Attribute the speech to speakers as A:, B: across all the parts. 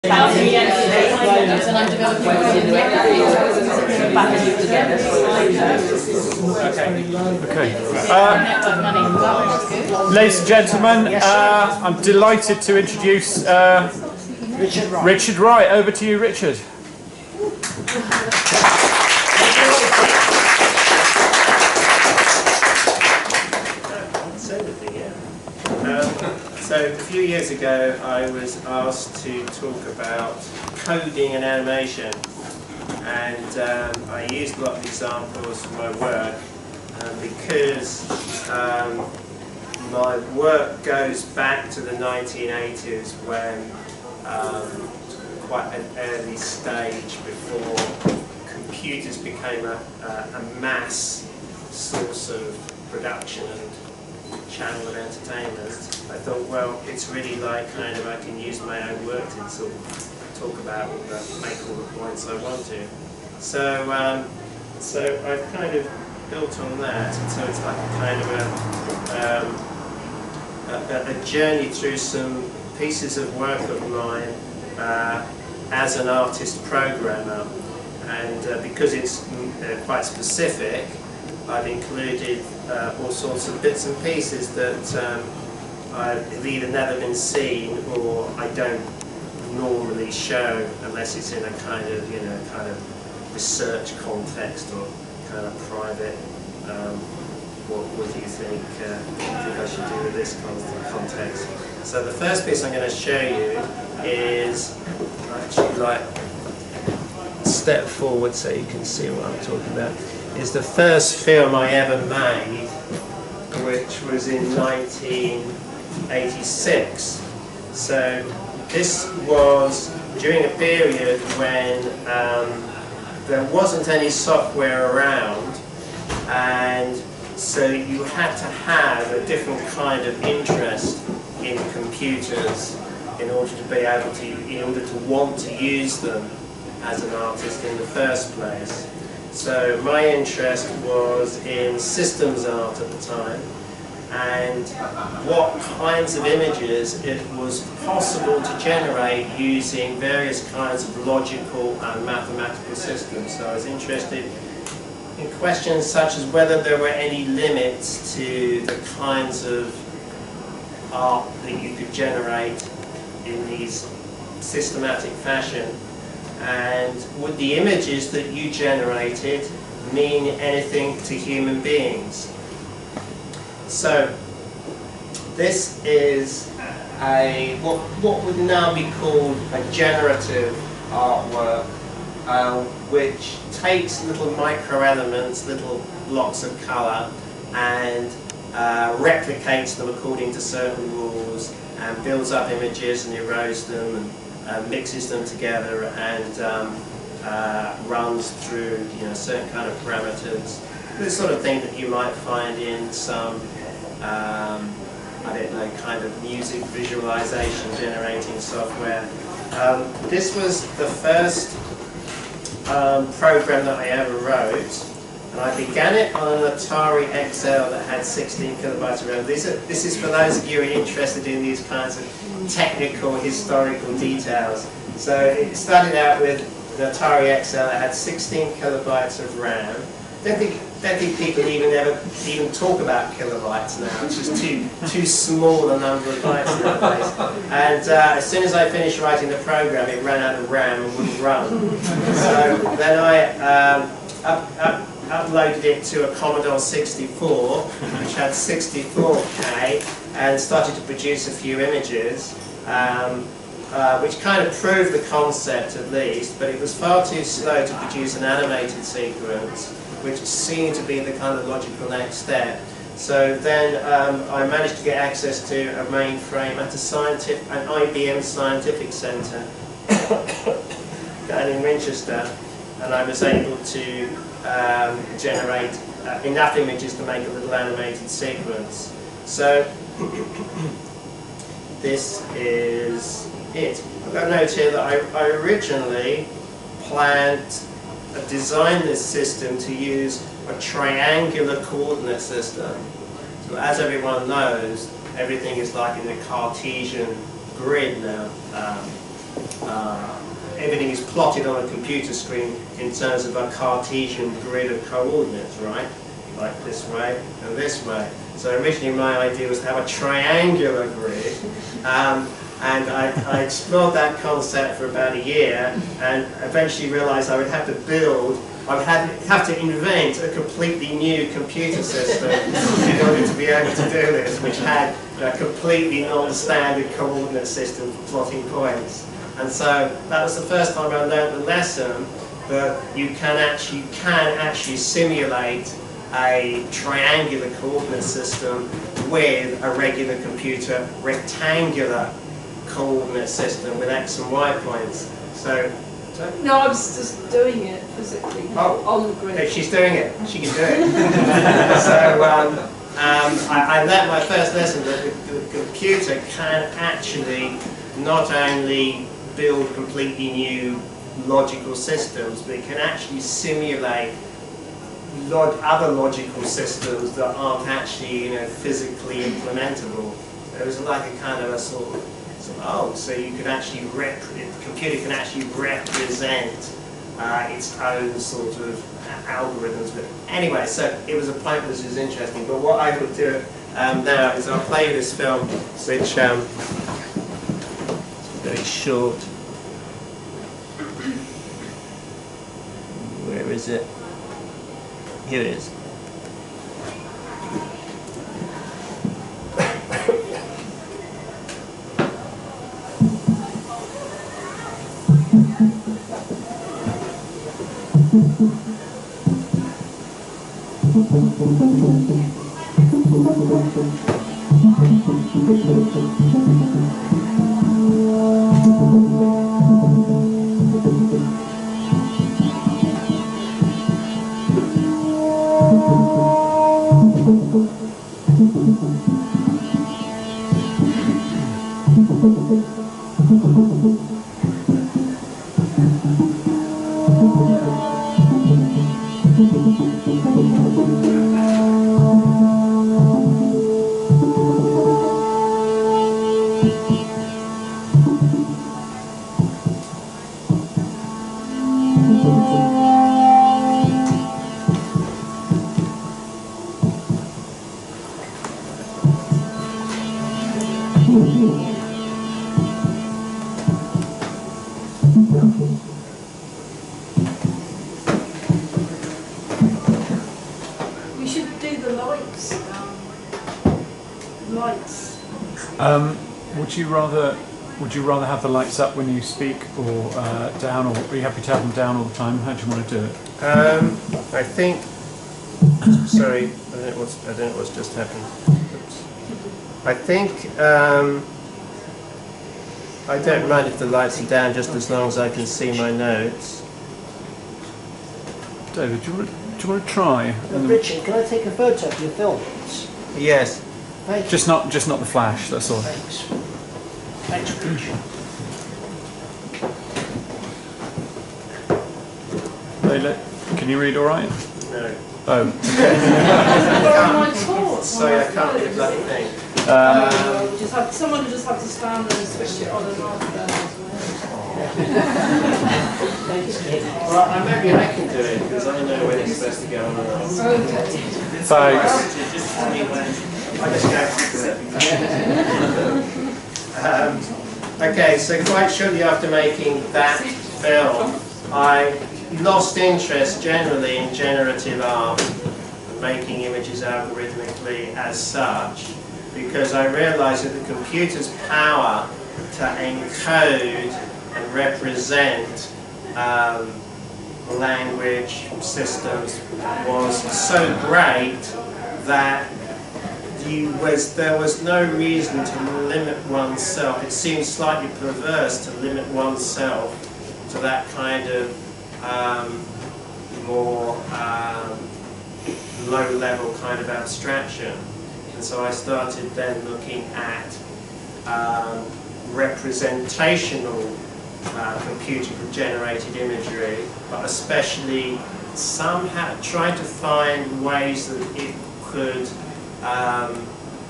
A: Okay. Ladies and gentlemen, I'm delighted to introduce Richard Wright. Over to you, Richard.
B: So a few years ago I was asked to talk about coding and animation, and I used a lot of examples from my work because my work goes back to the 1980s when quite an early stage before computers became a mass source of production and channel of entertainment. I thought, well, it's really like kind of I can use my own work to sort of talk about all make all the points I want to. So, so I've kind of built on that. So it's like a kind of a journey through some pieces of work of mine as an artist programmer, and because it's quite specific, I've included all sorts of bits and pieces that have either never been seen or I don't normally show unless it's in a kind of, you know, kind of research context or kind of private. What do you think I should do with this context? So the first piece I'm going to show you is actually like step forward so you can see what I'm talking about. Is the first film I ever made, which was in 1986. So this was during a period when there wasn't any software around, and so you had to have a different kind of interest in computers in order to be able to, in order to want to use them as an artist in the first place. So my interest was in systems art at the time, and what kinds of images it was possible to generate using various kinds of logical and mathematical systems. So I was interested in questions such as whether there were any limits to the kinds of art that you could generate in these systematic fashion. And would the images that you generated mean anything to human beings? So this is what would now be called a generative artwork, which takes little micro elements, little blocks of colour, and replicates them according to certain rules, and builds up images and erodes them, and mixes them together, and runs through, you know, certain kind of parameters. This sort of thing that you might find in some, I don't know, kind of music visualization generating software. This was the first program that I ever wrote, and I began it on an Atari XL that had 16 kilobytes of RAM. This is for those of you who are interested in these kinds of technical, historical details. So it started out with an Atari XL that had 16 kilobytes of RAM. Don't think people even talk about kilobytes now. It's just too small a number of bytes nowadays. And as soon as I finished writing the program, it ran out of RAM and wouldn't run. So then I uploaded it to a Commodore 64, which had 64K, and started to produce a few images, which kind of proved the concept at least, but it was far too slow to produce an animated sequence, which seemed to be the kind of logical next step. So then I managed to get access to a mainframe at an IBM scientific centre down in Winchester, and I was able to generate enough images to make a little animated sequence. So this is it. I've got a note here that I originally designed this system to use a triangular coordinate system. So as everyone knows, everything is like in a Cartesian grid now. everything is plotted on a computer screen in terms of a Cartesian grid of coordinates, right? Like this way and this way. So originally my idea was to have a triangular grid, and I explored that concept for about a year, and eventually realized I would have to have to invent a completely new computer system in order to be able to do this, which had a completely non-standard coordinate system for plotting points. And so that was the first time I learned the lesson that you can actually simulate a triangular coordinate system with a regular computer rectangular coordinate system with x and y points. So
C: no, I was just doing it physically on the grid.
B: If she's doing it, she can do it. So I learned my first lesson that the computer can actually not only build completely new logical systems, but it can actually simulate other logical systems that aren't actually, physically implementable. It was like a kind of a sort of so you can actually the computer can actually represent its own sort of algorithms. But anyway, so it was a point which was interesting. But what I will do now is I'll play you this film, which is very short. Where is it? Here it is.
C: We should do the lights.
A: Would you rather have the lights up when you speak, or down, or are you happy to have them down all the time? How do you want to do it?
B: I think. Sorry, I don't know what's just happened. Oops. I think I don't mind if the lights are down, just as long as I can see my notes.
A: David, do you want to try?
D: Richard, can I take a photo of your film, please?
B: Yes.
D: Thank you.
A: Just not the flash. That's all.
D: Thanks. Thanks, Richard.
A: Can you read all right?
B: No.
A: Oh.
C: Where are my torch?
B: Sorry, I can't do the bloody thing.
C: Someone will just have to stand there and switch it on and off there as
D: Thanks, Kate.
B: Well, maybe I can do it, because I know when it's supposed to go on and off.
C: well. Okay.
A: Thanks.
B: Just tell me when. I just go to it. Okay, so quite shortly after making that film, I lost interest generally in generative art, making images algorithmically as such, because I realized that the computer's power to encode and represent language systems was so great that there was no reason to limit oneself. It seems slightly perverse to limit oneself to that kind of more low-level kind of abstraction. And so I started then looking at representational computer-generated imagery, but especially somehow trying to find ways that it could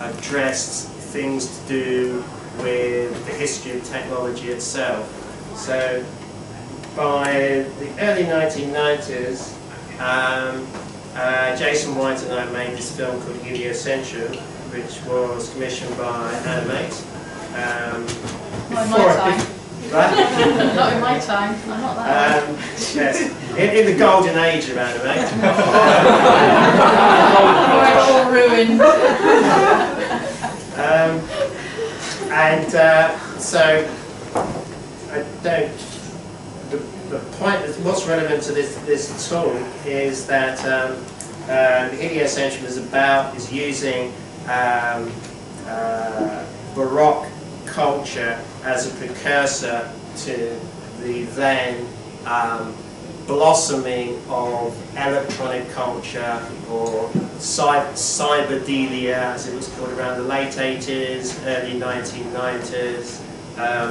B: address things to do with the history of technology itself. So by the early 1990s, Jason Wright and I made this film called Heliocentric, which was commissioned by Animate.
C: Not in my time.
B: Right?
C: Not in my time. I'm not that old.
B: Yes, in the golden age of Animate.
C: We're all ruined.
B: So I don't. The point, what's relevant to this talk is that the heliocentric is using Baroque culture as a precursor to the then blossoming of electronic culture, or cyberdelia as it was called around the late 80s, early 1990s.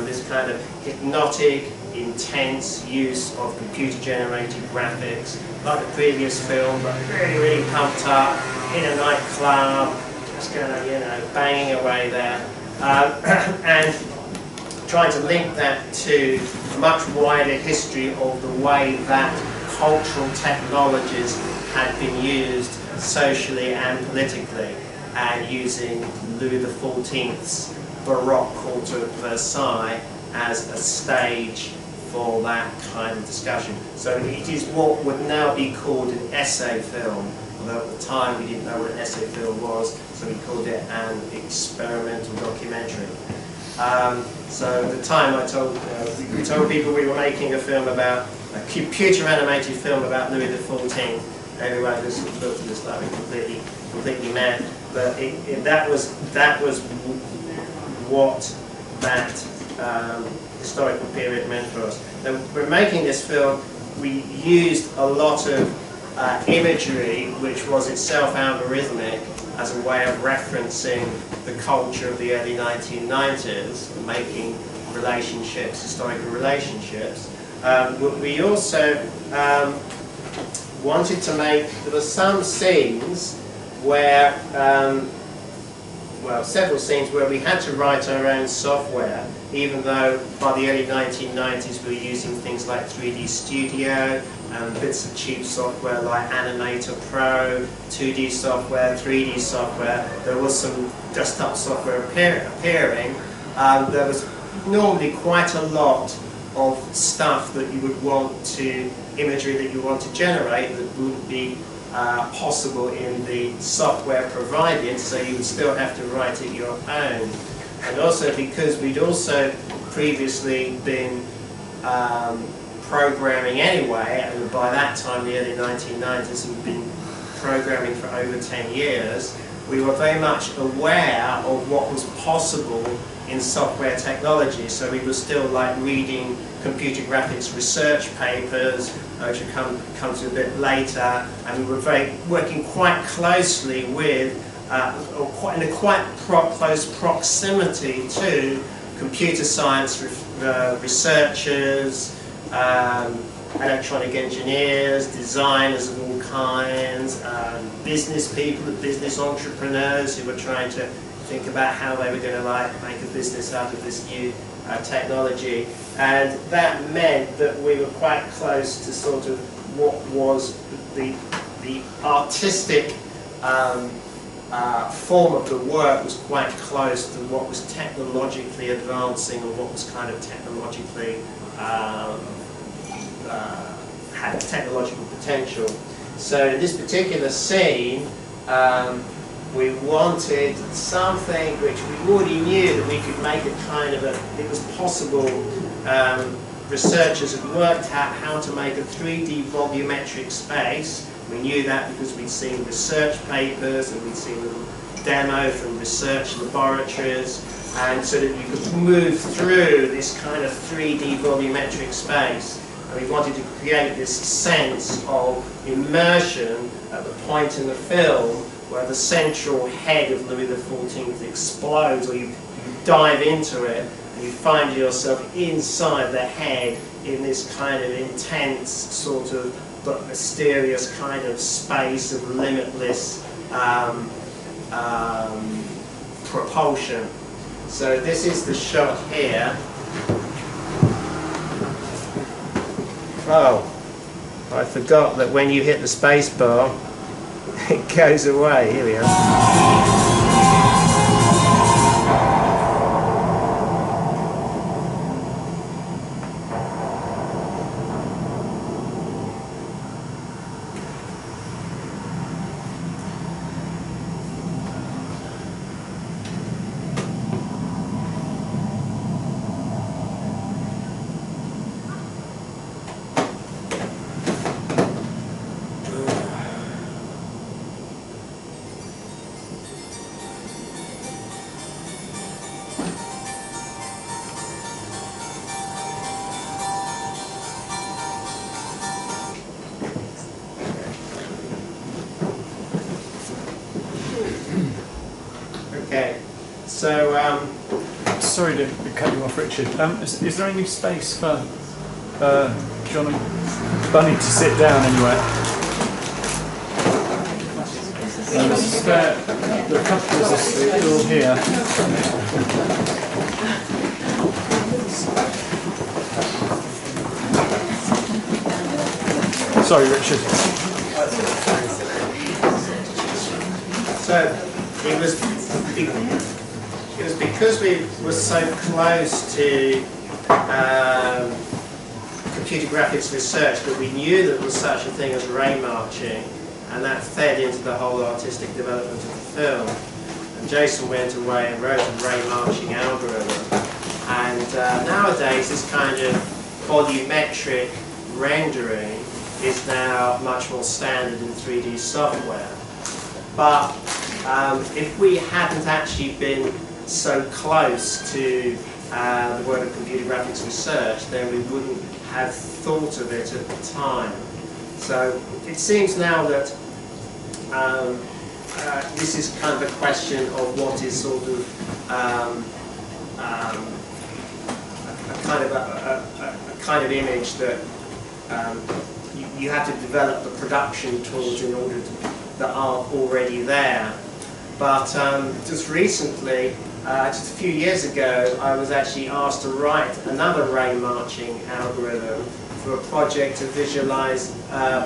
B: This kind of hypnotic, intense use of computer-generated graphics, like the previous film, but really, really pumped up in a nightclub, just kind of, you know, banging away there, and trying to link that to a much wider history of the way that cultural technologies had been used socially and politically, and using Louis XIV's Baroque court of Versailles as a stage for that kind of discussion. So it is what would now be called an essay film, although at the time we didn't know what an essay film was, so we called it an experimental documentary. So at the time we told people we were making a film about, a computer animated film about Louis XIV. Everyone just looked at us like we're completely mad. But that was what that historical period meant for us. Now, when making this film, we used a lot of imagery which was itself algorithmic as a way of referencing the culture of the early 1990s, making relationships, historical relationships. We also wanted to make, there were some scenes where, well, several scenes where we had to write our own software, even though by the early 1990s we were using things like 3D Studio and bits of cheap software like Animator Pro, 2D software, 3D software. There was some desktop software appearing. There was normally quite a lot of stuff that you would want to, imagery that you want to generate that wouldn't be possible in the software provided, so you would still have to write it your own. And also because we'd also previously been programming anyway, and by that time, the early 1990s, we'd been programming for over 10 years, we were very much aware of what was possible in software technology. So we were still like reading computer graphics research papers, which will come to a bit later, and we were working quite closely with, in a quite close proximity to computer science researchers, electronic engineers, designers of all kinds, business people, business entrepreneurs who were trying to think about how they were going to make a business out of this new technology. And that meant that we were quite close to sort of what was the artistic form of the work was quite close to what was technologically advancing, or what was kind of technologically had technological potential. So in this particular scene, we wanted something which we already knew that we could make a kind of it was possible. Researchers had worked out how to make a 3D volumetric space. We knew that because we'd seen research papers and we'd seen little demo from research laboratories, and so that you could move through this kind of 3D volumetric space. And we wanted to create this sense of immersion at the point in the film where the central head of Louis XIV explodes, or you dive into it and you find yourself inside the head in this kind of intense sort of but mysterious kind of space of limitless propulsion. So this is the shot here. Oh, I forgot that when you hit the space bar, it goes away. Here we are. Okay, so
A: Sorry to cut you off, Richard. Is there any space for John and Bunny to sit down anywhere? The couplers are still here. Sorry, Richard.
B: So it was because we were so close to computer graphics research that we knew that there was such a thing as ray marching, and that fed into the whole artistic development of the film. And Jason went away and wrote a ray marching algorithm. And nowadays this kind of volumetric rendering is now much more standard in 3D software. But if we hadn't actually been so close to the world of computer graphics research, then we wouldn't have thought of it at the time. So it seems now that this is kind of a question of what is sort of a kind of image that you have to develop the production tools in order to, that aren't already there. But just recently, just a few years ago, I was actually asked to write another ray marching algorithm for a project to visualize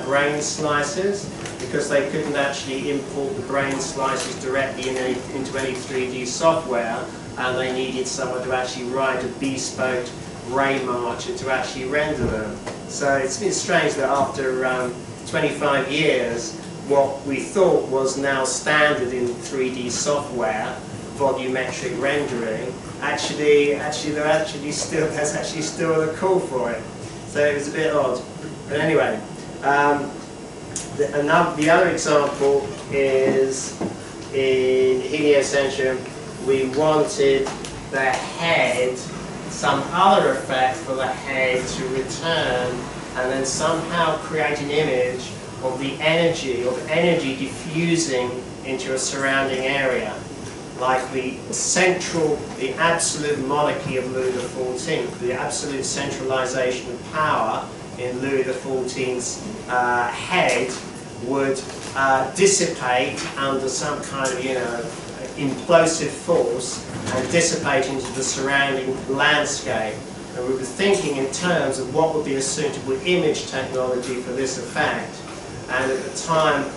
B: brain slices, because they couldn't actually import the brain slices directly into any 3D software, and they needed someone to actually write a bespoke ray marcher to actually render them. So it's been strange that after 25 years, what we thought was now standard in 3D software, volumetric rendering, there's actually still a call for it. So it was a bit odd. But anyway, the other example is in Heliocentrum. We wanted the head, some other effect for the head to return, and then somehow create an image of the energy diffusing into a surrounding area, like the absolute monarchy of Louis XIV, the absolute centralization of power in Louis XIV's head would dissipate under some kind of, implosive force and dissipate into the surrounding landscape. And we were thinking in terms of what would be a suitable image technology for this effect. And at the time,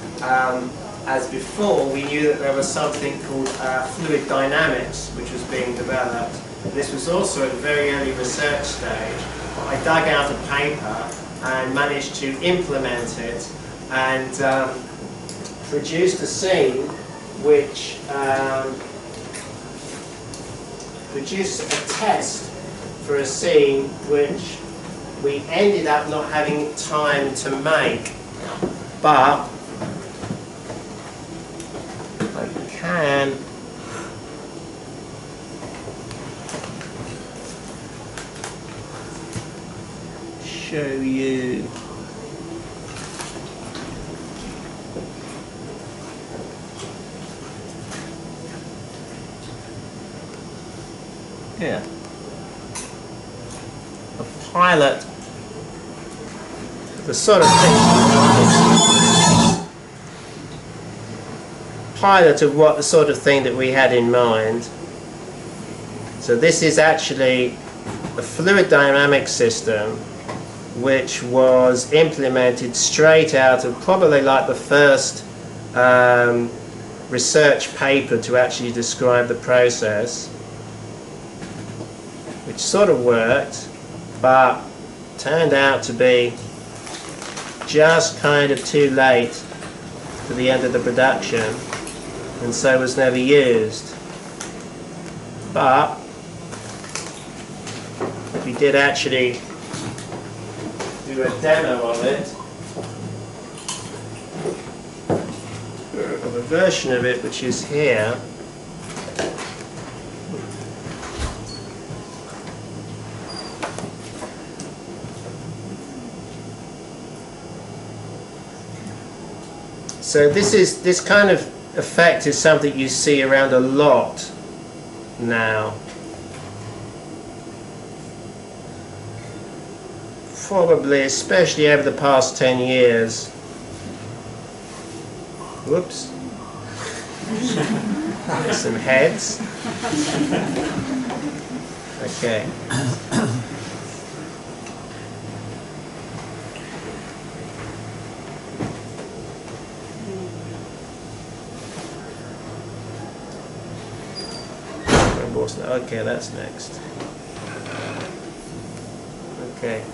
B: as before, we knew that there was something called fluid dynamics, which was being developed. This was also at a very early research stage. I dug out a paper and managed to implement it and produced a scene which produced a test for a scene which we ended up not having time to make. But I can show you. Yeah. A pilot, the sort of thing, pilot of what the sort of thing that we had in mind. So this is actually a fluid dynamic system which was implemented straight out of probably like the first research paper to actually describe the process, which sort of worked, but turned out to be just kind of too late for the end of the production, and so was never used. But we did actually do a demo of it, of a version of it which is here. So this kind of effect is something you see around a lot now. Probably, especially over the past 10 years. Whoops. There's some heads. Okay. Okay, that's next. Okay.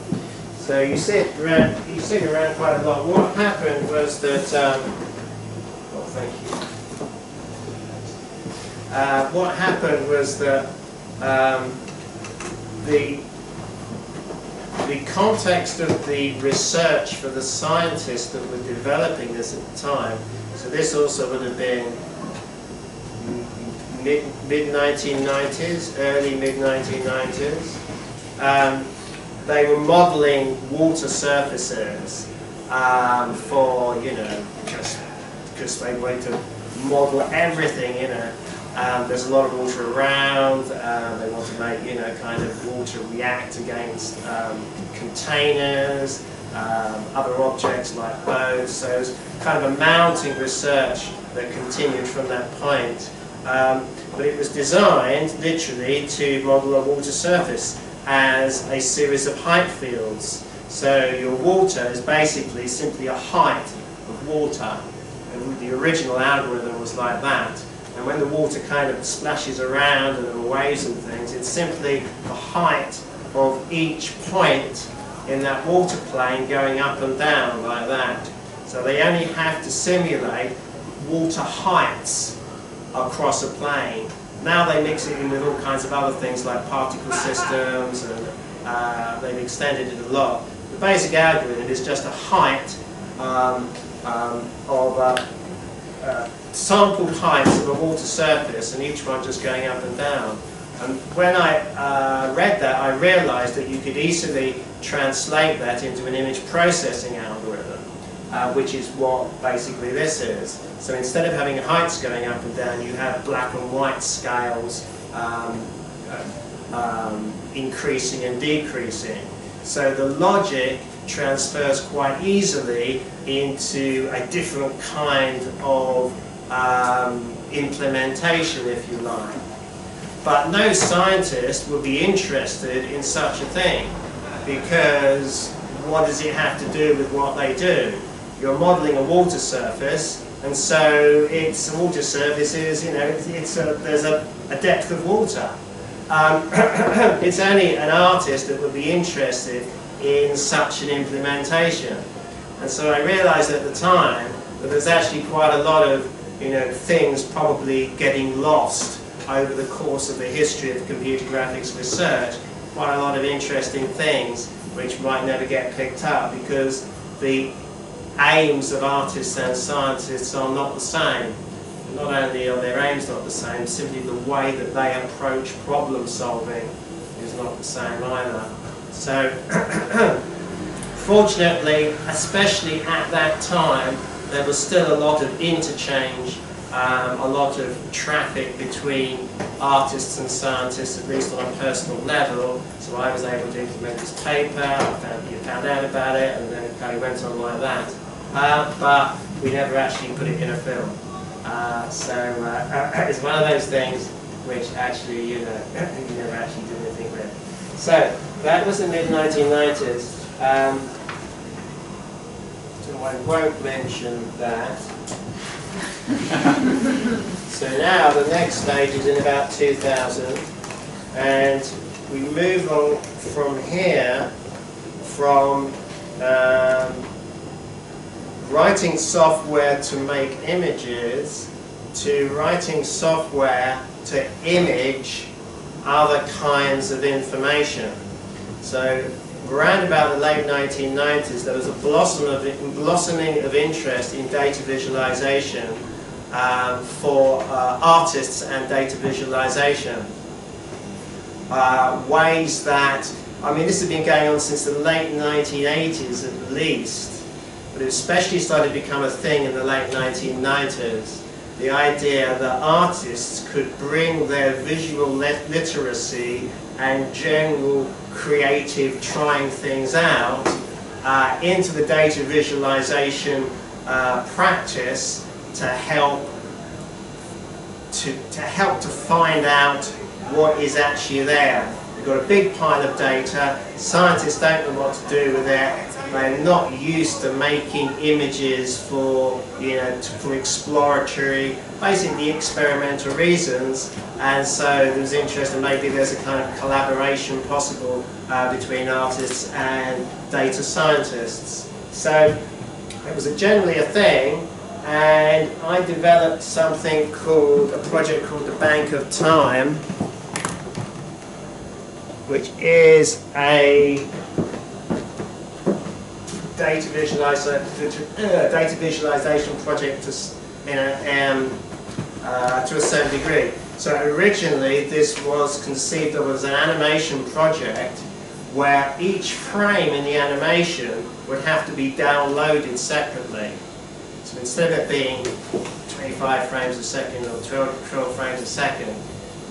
B: So you see it around quite a lot. What happened was that, oh, thank you. What happened was that the context of the research for the scientists that were developing this at the time, so this also would have been mid-1990s, early mid-1990s. They were modelling water surfaces for, you know, just because they wanted to model everything, you know. There's a lot of water around. They want to make, you know, kind of water react against containers, other objects like boats. So it was kind of a mounting research that continued from that point. But it was designed literally to model a water surface as a series of height fields. So your water is basically simply a height of water, and the original algorithm was like that. And when the water kind of splashes around and there are waves and things, it's simply the height of each point in that water plane going up and down like that. So they only have to simulate water heights across a plane. Now they mix it in with all kinds of other things like particle systems, and they've extended it a lot. The basic algorithm is just a height of sampled heights of a water surface, and each one just going up and down. And when I read that, I realized that you could easily translate that into an image processing algorithm, which is what basically this is. So instead of having heights going up and down, you have black and white scales increasing and decreasing. So the logic transfers quite easily into a different kind of implementation, if you like. But no scientist would be interested in such a thing, because what does it have to do with what they do? You're modelling a water surface, and so it's a water surface is, you know, there's a depth of water. It's only an artist that would be interested in such an implementation. And so I realised at the time that there's actually quite a lot of, you know, things probably getting lost over the course of the history of computer graphics research. Quite a lot of interesting things which might never get picked up, because the aims of artists and scientists are not the same. Not only are their aims not the same, simply the way that they approach problem solving is not the same either. So, fortunately, especially at that time, there was still a lot of interchange, a lot of traffic between artists and scientists, at least on a personal level. So I was able to implement this paper, you found out about it, and then it kind of went on like that. But we never actually put it in a film. It's one of those things which actually, you know, you never actually did anything with. So that was the mid-1990s. So I won't mention that. So now the next stage is in about 2000, and we move on from here from writing software to make images to writing software to image other kinds of information. So around about the late 1990s, there was a blossoming of interest in data visualization for artists and data visualization. Ways that, I mean, this has been going on since the late 1980s at least, but it especially started to become a thing in the late 1990s. The idea that artists could bring their visual literacy and general creative trying things out into the data visualization practice to help to find out what is actually there. We've got a big pile of data, scientists don't know what to do with it, they're not used to making images for, for exploratory, basically experimental reasons, and so there was interest in maybe there's a kind of collaboration possible between artists and data scientists. So it was generally a thing, and I developed something called, a project called the Bank of Time, which is a data visualization project to a certain degree. So originally this was conceived of as an animation project where each frame in the animation would have to be downloaded separately. So instead of it being 25 frames a second or 12 frames a second,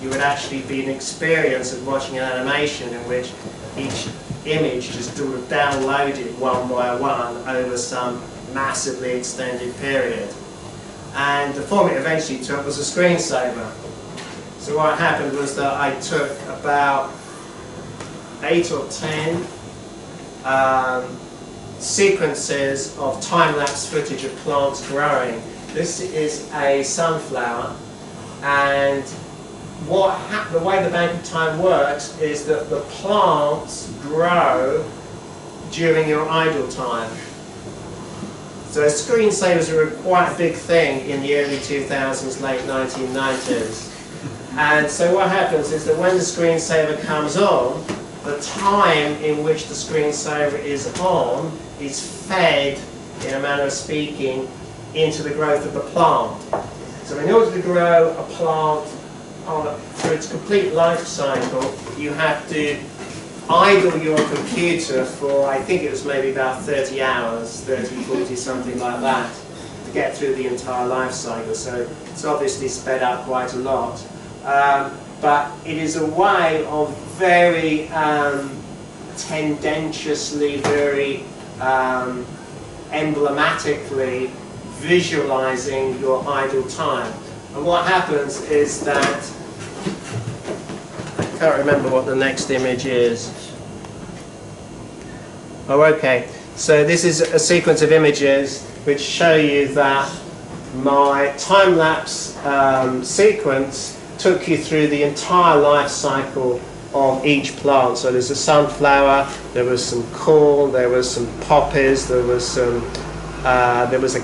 B: you would actually be an experience of watching an animation in which each image just sort of downloaded one by one over some massively extended period. And the form it eventually took was a screensaver. So what happened was that I took about 8 or 10 sequences of time-lapse footage of plants growing. This is a sunflower, and the way the Bank of Time works is that the plants grow during your idle time. So screensavers are quite a big thing in the early 2000s, late 1990s. And so what happens is that when the screensaver comes on, the time in which the screensaver is on is fed, in a manner of speaking, into the growth of the plant. So in order to grow a plant through its complete life cycle, you have to idle your computer for, I think it was maybe about 30 hours, 30, 40, something like that, to get through the entire life cycle. So it's obviously sped up quite a lot. But it is a way of very tendentiously, very emblematically visualizing your idle time. And what happens is that, I can't remember what the next image is. Oh, okay. So this is a sequence of images which show you that my time-lapse sequence took you through the entire life cycle of each plant. So there's a sunflower, there was some corn, there was some poppies, there was a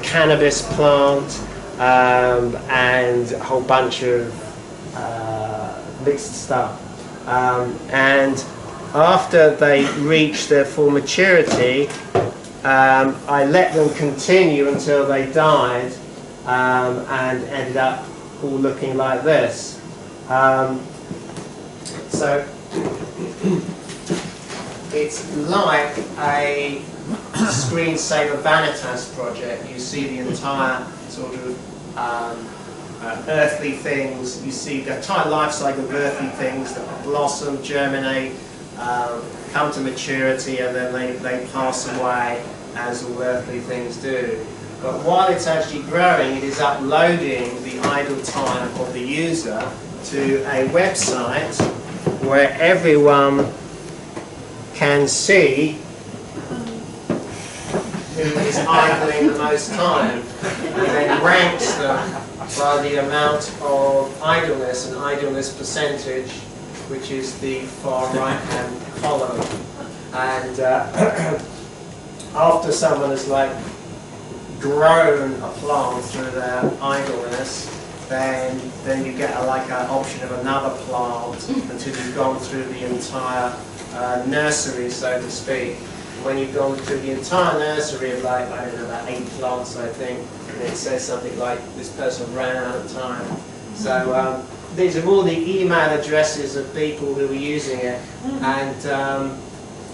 B: cannabis plant, and a whole bunch of mixed stuff. And after they reached their full maturity, I let them continue until they died, and ended up all looking like this. So it's like a screensaver Vanitas project. You see the entire sort of earthly things, you see the entire life cycle of earthly things that blossom, germinate, come to maturity, and then they pass away, as all earthly things do. But while it's actually growing, it is uploading the idle time of the user to a website where everyone can see who is idling the most time, and then ranks them by the amount of idleness and idleness percentage, which is the far right-hand column. And after someone has like grown a plant through their idleness, then you get like an option of another plant until you've gone through the entire nursery, so to speak. When you've gone through the entire nursery of like, I don't know, about 8 plants, I think, and it says something like, this person ran out of time. So these are all the email addresses of people who were using it, and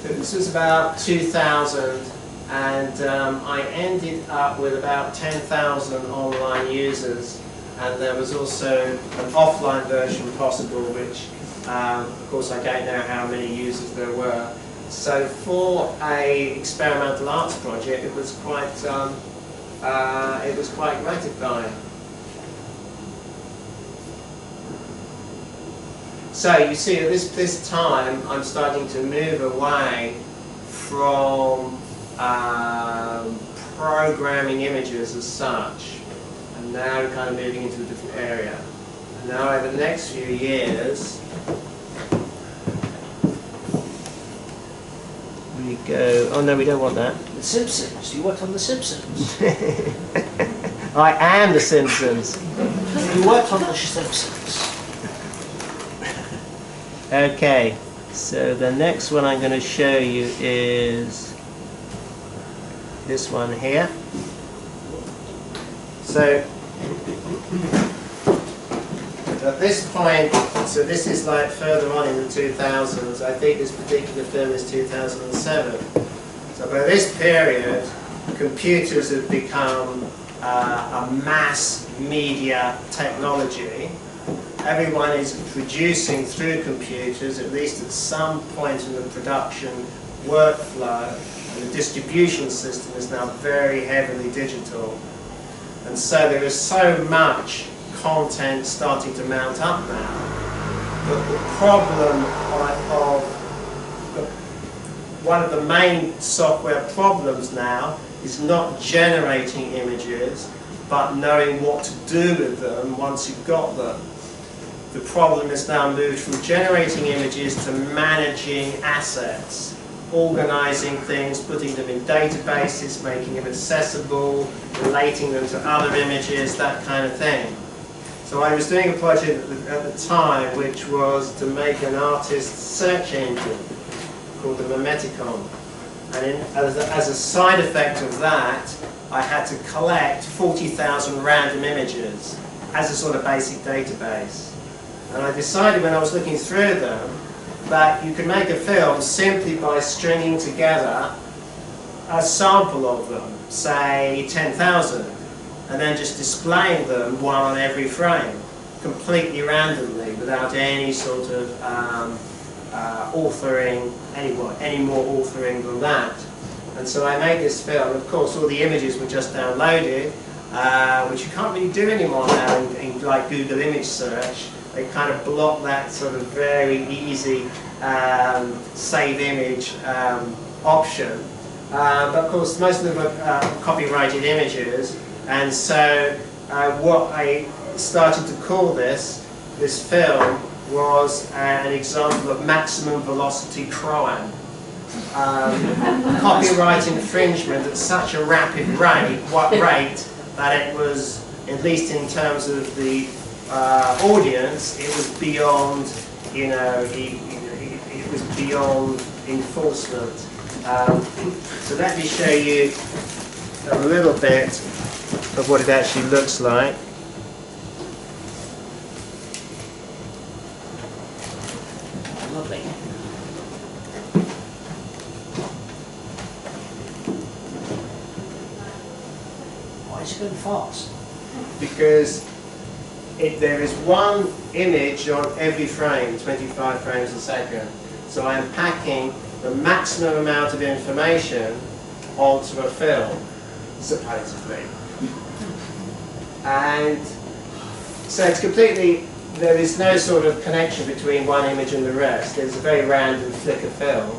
B: this was about 2000, and I ended up with about 10,000 online users, and there was also an offline version possible, which of course I don't know how many users there were. So for a experimental arts project, it was quite gratifying. So you see, at this time, I'm starting to move away from programming images as such, and now we're kind of moving into a different area. And now over the next few years, we go, oh no, we don't want that.
D: The Simpsons. You worked on The Simpsons.
B: I am The Simpsons.
D: You worked on The Simpsons.
B: Okay, so the next one I'm going to show you is this one here. So at this point, so this is like further on in the 2000s, I think this particular film is 2007. So by this period, computers have become a mass media technology. Everyone is producing through computers, at least at some point in the production workflow, and the distribution system is now very heavily digital. And so there is so much content starting to mount up now. But the problem one of the main software problems now is not generating images, but knowing what to do with them once you've got them. The problem is now moved from generating images to managing assets, organizing things, putting them in databases, making them accessible, relating them to other images, that kind of thing. So I was doing a project at the time which was to make an artist's search engine called the Memeticon. And as a side effect of that, I had to collect 40,000 random images as a sort of basic database. And I decided when I was looking through them that you could make a film simply by stringing together a sample of them, say 10,000, and then just displaying them one on every frame, completely randomly, without any sort of authoring, any more authoring than that. And so I made this film. Of course, all the images were just downloaded, which you can't really do anymore now in like Google image search. They kind of block that sort of very easy save image option. But of course, most of them are copyrighted images, and so what I started to call this film was an example of maximum velocity crime. Copyright infringement at such a rapid rate that it was, at least in terms of the audience, it was beyond, it was beyond enforcement. So let me show you a little bit of what it actually looks like.
D: Lovely. Why is it going fast?
B: Because there is one image on every frame, 25 frames a second. So I'm packing the maximum amount of information onto a film, supposedly. And so it's completely, there is no sort of connection between one image and the rest. There's a very random flick of film.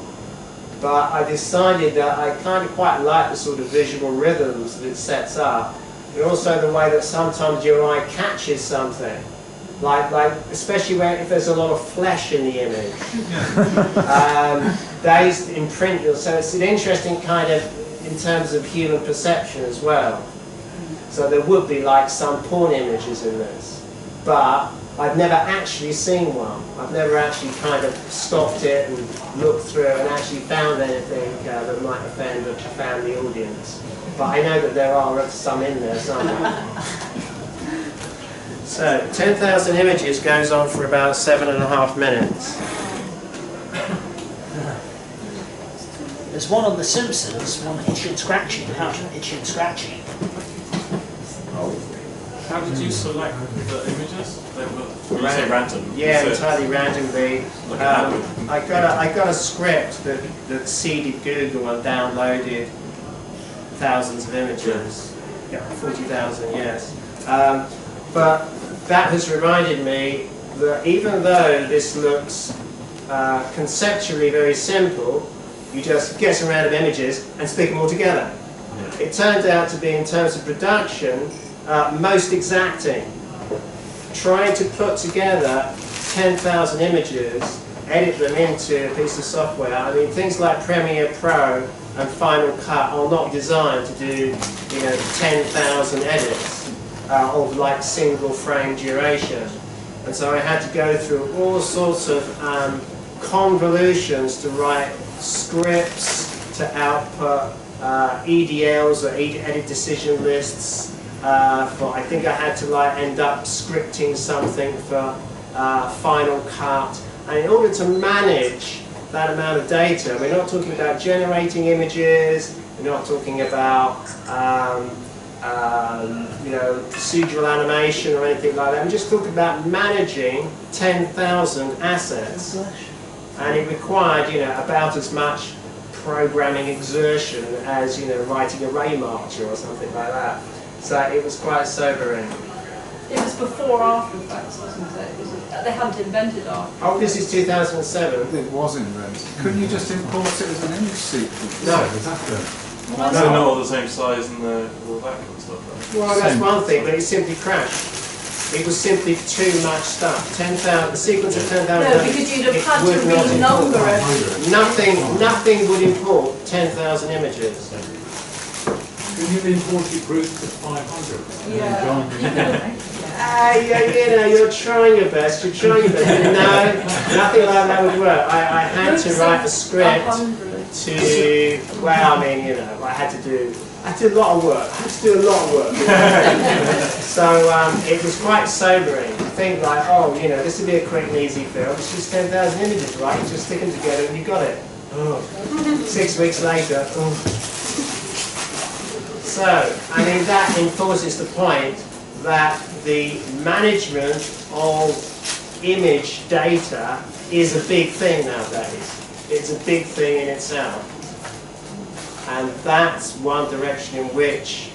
B: but I decided that I kind of quite like the sort of visual rhythms that it sets up, and also the way that sometimes your eye catches something. Like especially if there's a lot of flesh in the image. Those imprint you. So it's an interesting kind of, in terms of human perception as well. So there would be like some porn images in this, but I've never actually seen one. I've never actually kind of stopped it and looked through and actually found anything that might offend a family audience. But I know that there are some in there somewhere. So, 10,000 images goes on for about 7.5 minutes.
D: There's one on The Simpsons, one itchy and scratchy. How itchy and scratchy?
A: How did you select the images? They were, when you say random?
B: Yeah,
A: so
B: entirely randomly. I got a script that seeded Google and downloaded thousands of images. Yeah, 40,000, yes. But that has reminded me that even though this looks conceptually very simple, you just get some random images and stick them all together. Yeah. It turned out to be, in terms of production, most exacting. Trying to put together 10,000 images, edit them into a piece of software. I mean, things like Premiere Pro and Final Cut are not designed to do, 10,000 edits of like single frame duration. And so I had to go through all sorts of convolutions to write scripts to output EDLs or edit decision lists. I think I had to end up scripting something for Final Cut. And in order to manage that amount of data, we're not talking about generating images, we're not talking about procedural animation or anything like that. I'm just talking about managing 10,000 assets. And it required, about as much programming exertion as, writing a Ray marcher or something like that. So it was quite sobering.
C: It was before After Effects, wasn't it? They hadn't invented After Effects.
B: Oh, this is 2007.
E: It was invented. Couldn't you just import it as an image sequence?
B: No.
A: So not all the same size and all that kind of stuff, right?
B: Well, that's one thing, but it simply crashed. It was simply too much stuff. 10,000, the sequence of 10,000.
C: No, because you'd have had to renumber it.
B: Nothing would import 10,000 images.
E: Can you import your group to 500?
B: Yeah. You're trying your best. No, nothing like that would work. I had to write a script to. Well, I mean, I had to do a lot of work. So it was quite sobering. I think this would be a quick and easy film. It's just 10,000 images, right? You just stick them together and you got it. Oh. 6 weeks later. Oh. So, I mean, that enforces the point that the management of image data is a big thing nowadays. It's a big thing in itself. And that's one direction in which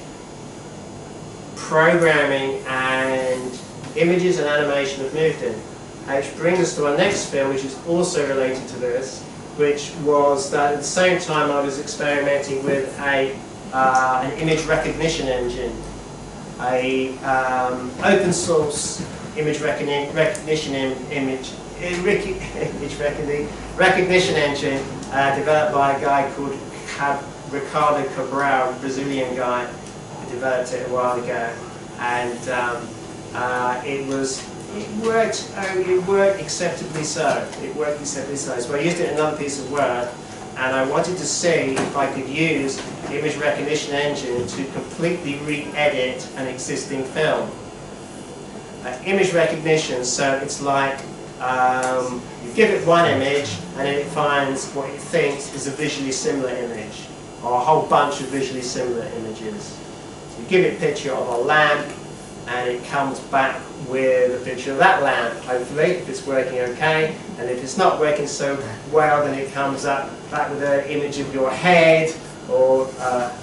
B: programming and images and animation have moved in. Which brings us to our next film, which is also related to this, which was that at the same time I was experimenting with an image recognition engine, open source image recognition engine developed by a guy called Ricardo Cabral, Brazilian guy, who developed it a while ago, and it worked acceptably so. So I used it in another piece of work, and I wanted to see if I could use the image recognition engine to completely re-edit an existing film. Image recognition, so it's like you give it one image and then it finds what it thinks is a visually similar image, or a whole bunch of visually similar images. So you give it a picture of a lamp and it comes back with a picture of that lamp, hopefully, if it's working okay. And if it's not working so well, then it comes back with an image of your head, or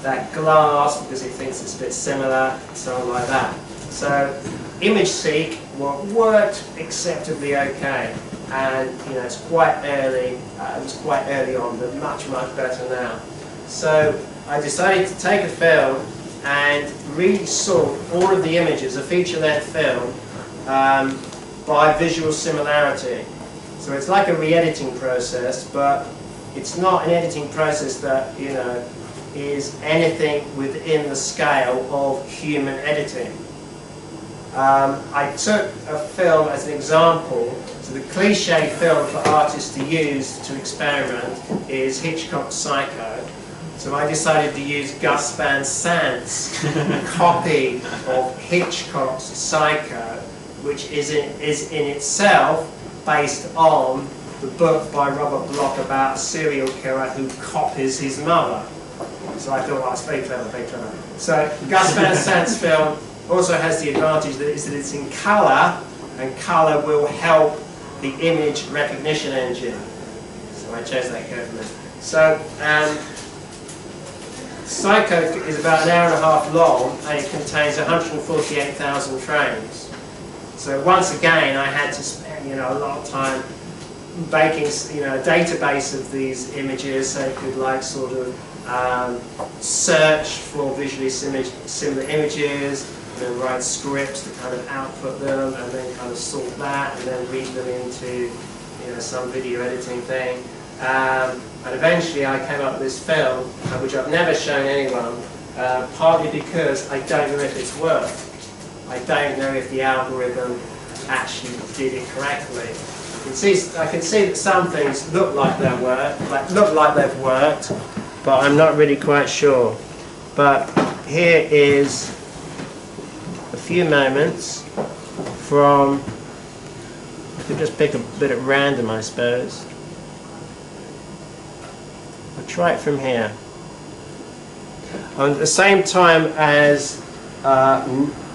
B: that glass, because it thinks it's a bit similar, so on like that. So ImageSeek worked acceptably okay. and it's quite early. It was quite early on, but much better now. So I decided to take a film and resort all of the images, a feature-length film, by visual similarity. So it's like a re-editing process, but it's not an editing process that is anything within the scale of human editing. I took a film as an example. So the cliche film for artists to use to experiment is Hitchcock's Psycho. So I decided to use Gus Van Sant's copy of Hitchcock's Psycho, which is in itself based on the book by Robert Bloch about a serial killer who copies his mother. So I thought, well, it's very clever, very clever. So Gus Van Sant's film also has the advantage that it's in colour, and colour will help the image recognition engine. So I chose that carefully. So Psycho is about an hour and a half long, and it contains 148,000 frames. So once again, I had to spend a lot of time making a database of these images, so you could sort of search for visually similar images, and then write scripts to kind of output them, and then kind of sort that, and then read them into some video editing thing. And eventually I came up with this film, which I've never shown anyone, partly because I don't know if it's worked. I don't know if the algorithm actually did it correctly. I can see that some things look like they've worked, but I'm not really quite sure. But here is a few moments from, I could just pick a bit at random, I suppose. I'll try it from here. And at the same time as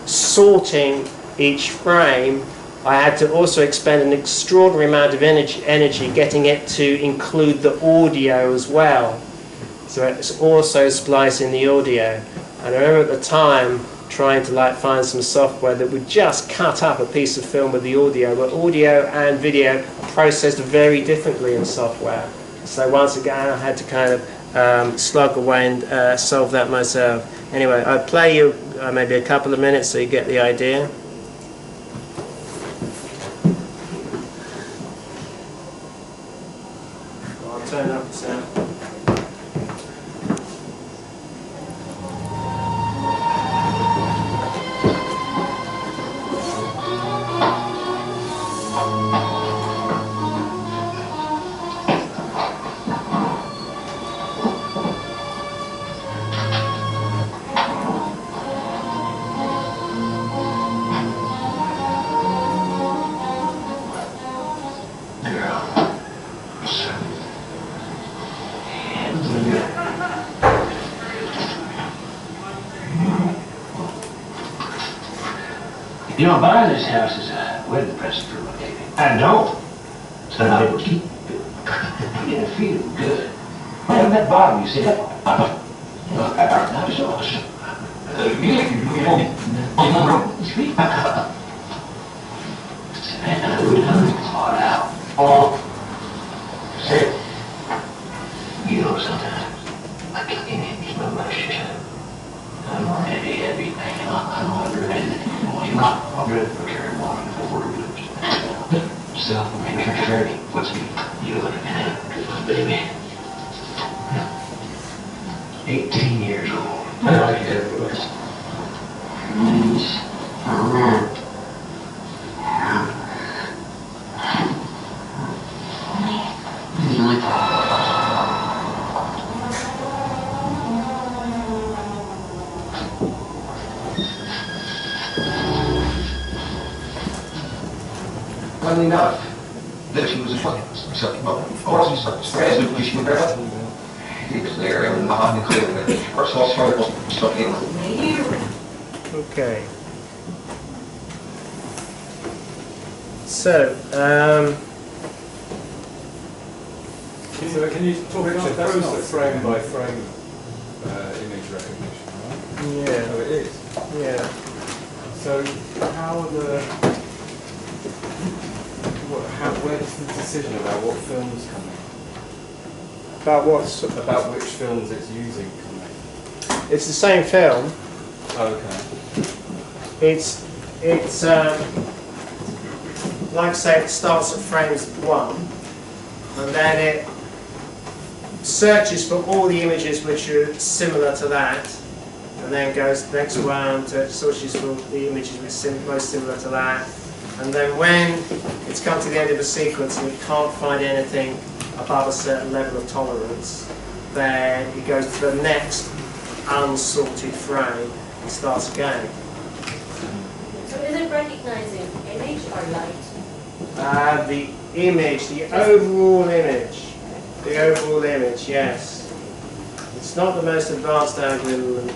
B: sorting each frame, I had to also expend an extraordinary amount of energy getting it to include the audio as well. So it's also splicing the audio. And I remember at the time trying to find some software that would just cut up a piece of film with the audio, but audio and video are processed very differently in software. So once again I had to kind of slug away and solve that myself. Anyway, I'll play you maybe a couple of minutes so you get the idea. I'll turn up the sound.
F: You know, buying this house is a wedding present for my baby. I don't. So I'm able to keep it feeling good. I haven't met Bob, you see. You know, sometimes I can't smell my shit. I'm heavy thing. I'm hungry. I'm ready for carrying on before it moves. So, Harry, what's you looking at, baby? 18 years old. I like it. Funnily enough, that she was a fucking sucking up. Of course, he's like, she was there and behind the clear. First of all, stuck in.
B: Okay. So,
E: can you talk about that process, frame by frame image recognition, right?
B: yeah,
E: Oh, it is.
B: yeah.
E: So how are the makes the decision about what films come in?
B: About what's
E: About which films it's using come in?
B: it's the same film.
E: Oh, okay.
B: It's like I say, it starts at frames 1, and then it searches for all the images which are similar to that, and then goes next round to searches for the images which are most similar to that, and then when it's come to the end of a sequence and it can't find anything above a certain level of tolerance, then it goes to the next unsorted frame and starts again.
G: So is it recognizing image or light?
B: The image, the overall image. The overall image, yes. It's not the most advanced algorithm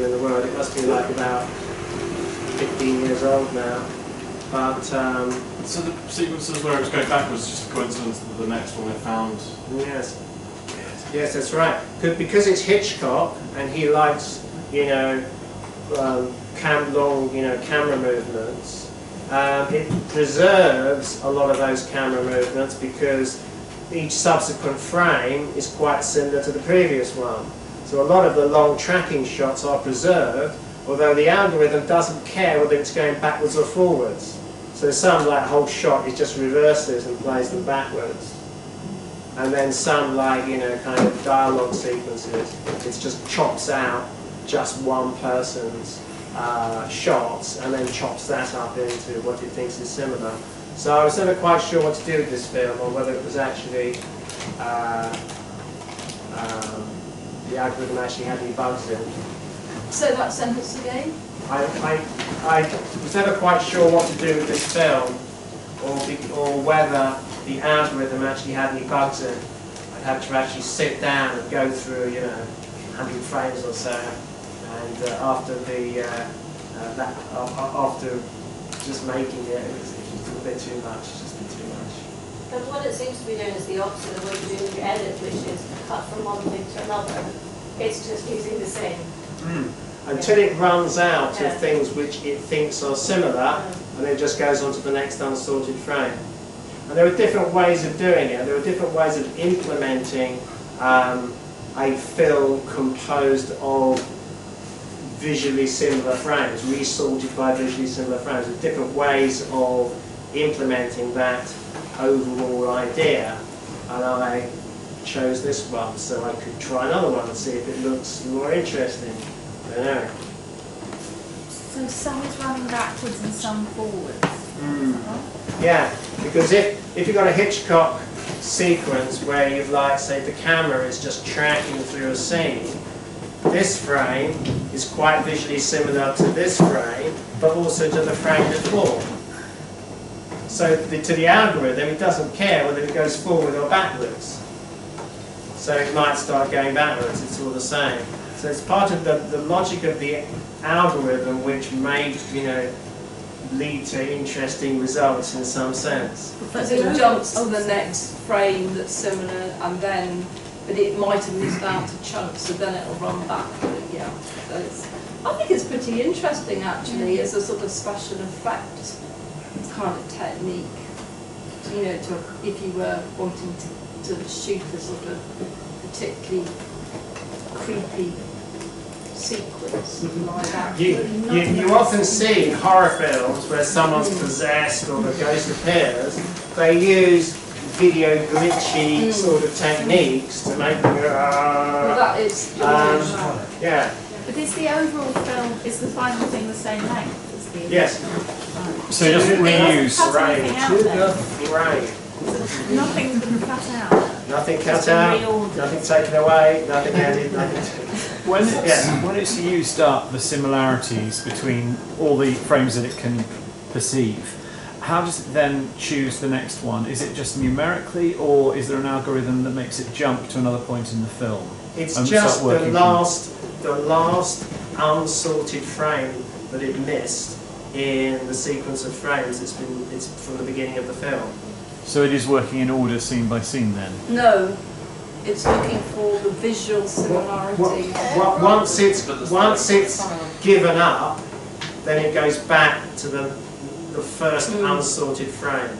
B: in the world. It must be like about 15 years old now. But
A: So the sequences where it was going backwards is just a coincidence that the next one I found.
B: yes, yes, that's right. Because it's Hitchcock and he likes, long, camera movements. It preserves a lot of those camera movements because each subsequent frame is quite similar to the previous one. So a lot of the long tracking shots are preserved, although the algorithm doesn't care whether it's going backwards or forwards. So some like whole shot is just reverses and plays them backwards. And then some like, kind of dialogue sequences, it just chops out just one person's shots and then chops that up into what it thinks is similar. So I was never quite sure what to do with this film, or whether it was actually the algorithm actually had any bugs in.
C: So that sentence again?
B: I was never quite sure what to do with this film, or whether the algorithm actually had any bugs in. I'd have to actually sit down and go through, 100 frames or so, and after after just making it, it was just a bit too much. Just a bit too much.
G: But what it seems to be doing is the opposite of what you do in your edit, which is cut from one thing to another. It's just using the same.
B: Until it runs out
G: Yeah.
B: of things which it thinks are similar, and then it just goes on to the next unsorted frame. And there are different ways of doing it. There are different ways of implementing a film composed of visually similar frames, resorted by visually similar frames. There are different ways of implementing that overall idea, and I chose this one so I could try another one and see if it looks more interesting. I don't know.
H: So some is running backwards and some forwards.
B: Yeah, because if you've got a Hitchcock sequence where you've say the camera is just tracking through a scene, this frame is quite visually similar to this frame, but also to the frame before. So to the algorithm, it doesn't care whether it goes forward or backwards. So it might start going backwards, it's all the same. So it's part of the logic of the algorithm which may, lead to interesting results in some sense.
C: Because it jumps to the next frame that's similar, and then, but it might have missed out a chunk, so then it'll run back. Yeah. So I think it's pretty interesting actually as a sort of special effect kind of technique. If you were wanting to shoot a sort of particularly creepy sequence like that.
B: You often see in horror films where someone's possessed or the ghost appears, they use video glitchy sort of techniques to make them go,
C: Well, that is
B: yeah.
H: But is the overall film, is the final thing the same length as the
B: Yes.
A: So it doesn't reuse.
H: Cut anything out then?
B: Right.
H: Nothing's been cut out.
B: Nothing cut
H: It's been
B: out,
H: reordered.
B: nothing taken away, nothing added, nothing.
A: When it's used up the similarities between all the frames that it can perceive, how does it then choose the next one? Is it just numerically, or is there an algorithm that makes it jump to another point in the film?
B: It's
A: and
B: just
A: start
B: the
A: working
B: last unsorted frame that it missed in the sequence of frames. It's from the beginning of the film.
A: So it is working in order, scene by scene, then.
C: No, it's looking for the visual similarity.
B: Once it's given up, then it goes back to the first unsorted frame.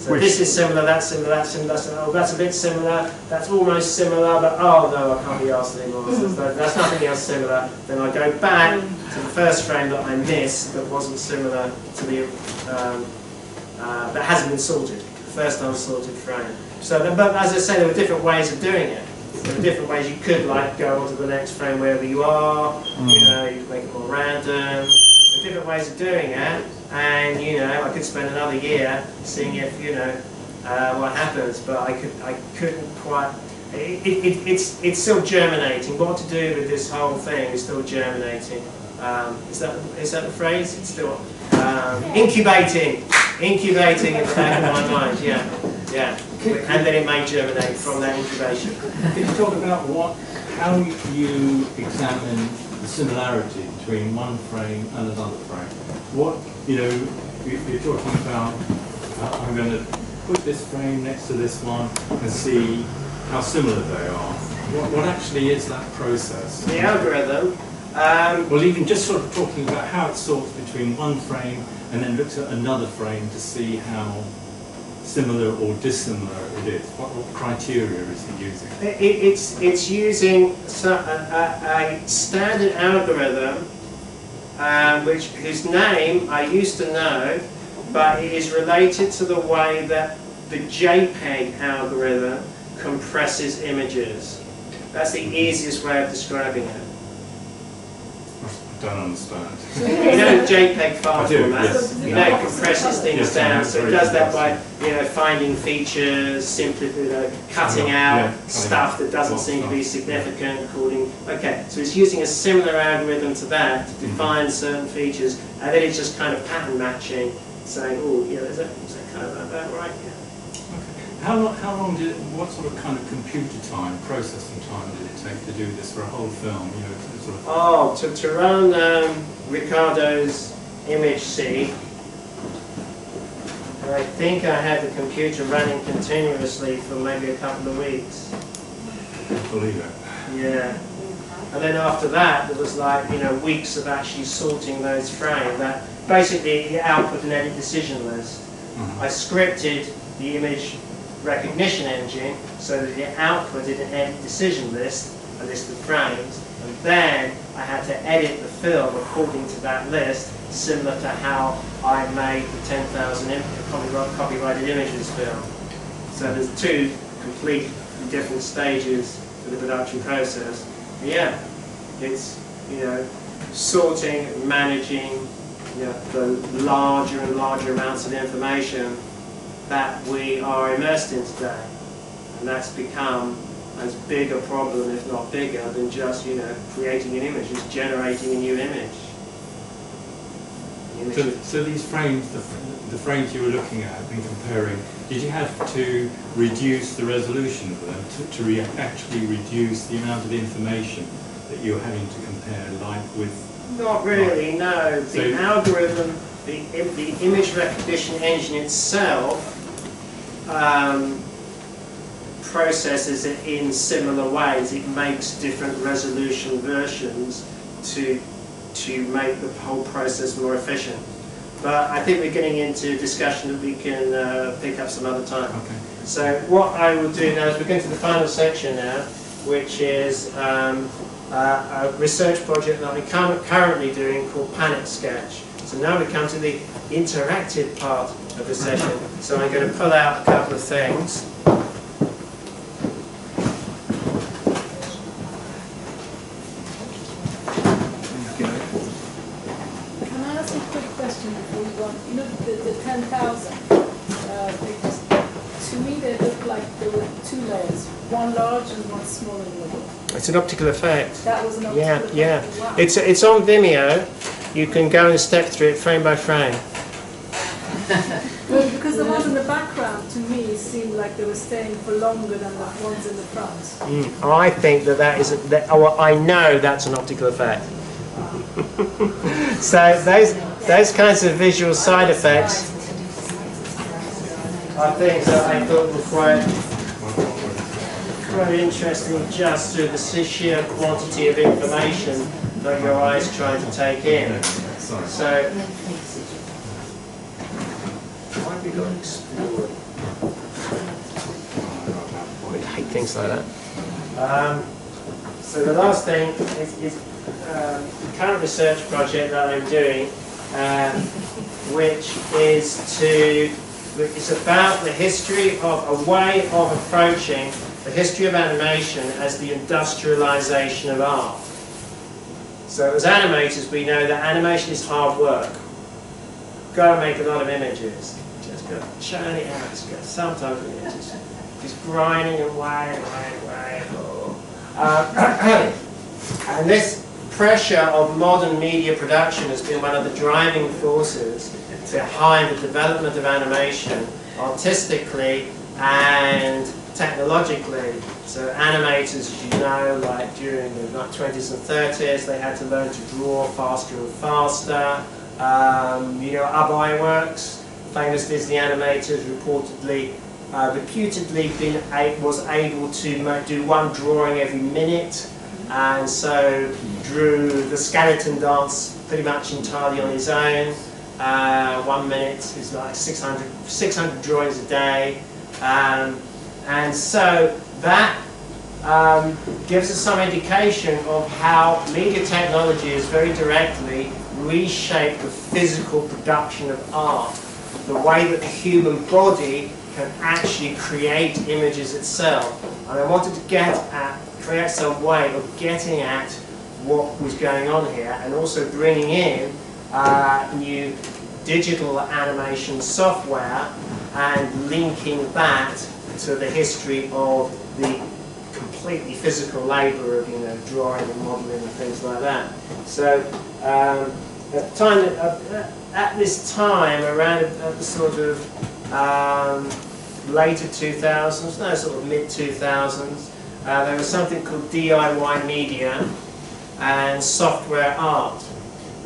B: So this is similar, that's similar, that's similar, that's similar, oh, that's a bit similar, that's almost similar, but oh no, I can't be asked anymore. So that's nothing else similar. Then I go back to the first frame that I missed that wasn't similar to the, that hasn't been sorted, first unsorted frame. So, but as I say, there were different ways of doing it. There are different ways you could like go on to the next frame wherever you are, you know, you could make it more random. There are different ways of doing it, and you know, I could spend another year seeing if, you know, what happens, but I couldn't quite, it's still germinating. What to do with this whole thing is still germinating. Is that the phrase? It's still incubating in the back of my mind, yeah. And then it may germinate from that incubation.
I: Could you talk about how you examine the similarity between one frame and another frame? What, you know, you're talking about, I'm going to put this frame next to this one and see how similar they are. What actually is that process?
B: The algorithm.
I: Well, even just sort of talking about how it sorts between one frame and then looks at another frame to see how similar or dissimilar it is. What criteria is it using?
B: It's using a standard algorithm, whose name I used to know, but it is related to the way that the JPEG algorithm compresses images. That's the easiest way of describing it.
I: I don't understand.
B: You know JPEG file format?
I: Yes.
B: You know it compresses things
I: Yes,
B: down, so it does that by,
I: yes.
B: you know, finding features, simply, you know, cutting out stuff that doesn't seem to be significant, okay, so it's using a similar algorithm to that to define certain features, and then it's just kind of pattern matching, saying, oh, yeah, is that kind of about right? Yeah.
I: How long did it, what sort of kind of computer time, processing time did it take to do this for a whole film? You know, sort of...
B: Oh, to run Ricardo's image seed, I think I had the computer running continuously for maybe a couple of weeks.
I: Believe it.
B: Yeah. And then after that, there was like, you know, weeks of actually sorting those frames. That basically output an edit decision list. I scripted the image recognition engine so that it outputted an edit decision list, a list of frames, and then I had to edit the film according to that list, similar to how I made the 10,000 copyrighted images film. So there's two completely different stages of the production process. But yeah, it's, you know, sorting, managing, you know, the larger and larger amounts of information that we are immersed in today, and that's become as big a problem, if not bigger, than just, you know, creating an image. It's generating a new image.
I: So these frames, the frames you were looking at and comparing, did you have to reduce the resolution of them to actually reduce the amount of information that you're having to compare, like with?
B: Not really, no. The algorithm, the image recognition engine itself processes it in similar ways. It makes different resolution versions to make the whole process more efficient. But I think we're getting into discussion that we can pick up some other time.
I: Okay.
B: So what I will do now is we're going to the final section now, which is a research project that I'm currently doing called Panic Sketch. So now we come to the interactive part of the session. So I'm going to pull out a couple of things.
J: Can I ask a quick question before we go on? You know, the 10,000 figures, to me they look like there were two layers, one large and one small in the middle.
B: It's an optical effect.
J: That was an optical effect.
B: Yeah.
J: Wow.
B: It's on Vimeo. You can go and step through it frame by frame.
J: Well, because the ones in the background, to me, seemed like they were staying for longer than the ones in the front.
B: I think that is, I know that's an optical effect. So those kinds of visual side effects are things that I thought were quite interesting, just through the sheer quantity of information that your eyes try to take in. So, why have we got explored? hate things like that. So the last thing is the current research project that I'm doing, which is it's about the history of a way of approaching the history of animation as the industrialization of art. So as animators, we know that animation is hard work. Got to make a lot of images. Just got to churn it out. Just got sometimes it's just grinding away. And this pressure of modern media production has been one of the driving forces behind the development of animation artistically and technologically. So animators, as you know, like during the 20s and 30s, they had to learn to draw faster and faster. You know, Ub Iwerks, famous Disney animators, reputedly was able to do one drawing every minute, and so drew the skeleton dance pretty much entirely on his own. 1 minute is like 600 drawings a day, and so that gives us some indication of how media technology has very directly reshaped the physical production of art, the way that the human body can actually create images itself. And I wanted to create some way of getting at what was going on here, and also bringing in new digital animation software and linking that to the history of the completely physical labour of, you know, drawing and modelling and things like that. So at this time, around the sort of later 2000s, no, sort of mid 2000s, there was something called DIY media and software art.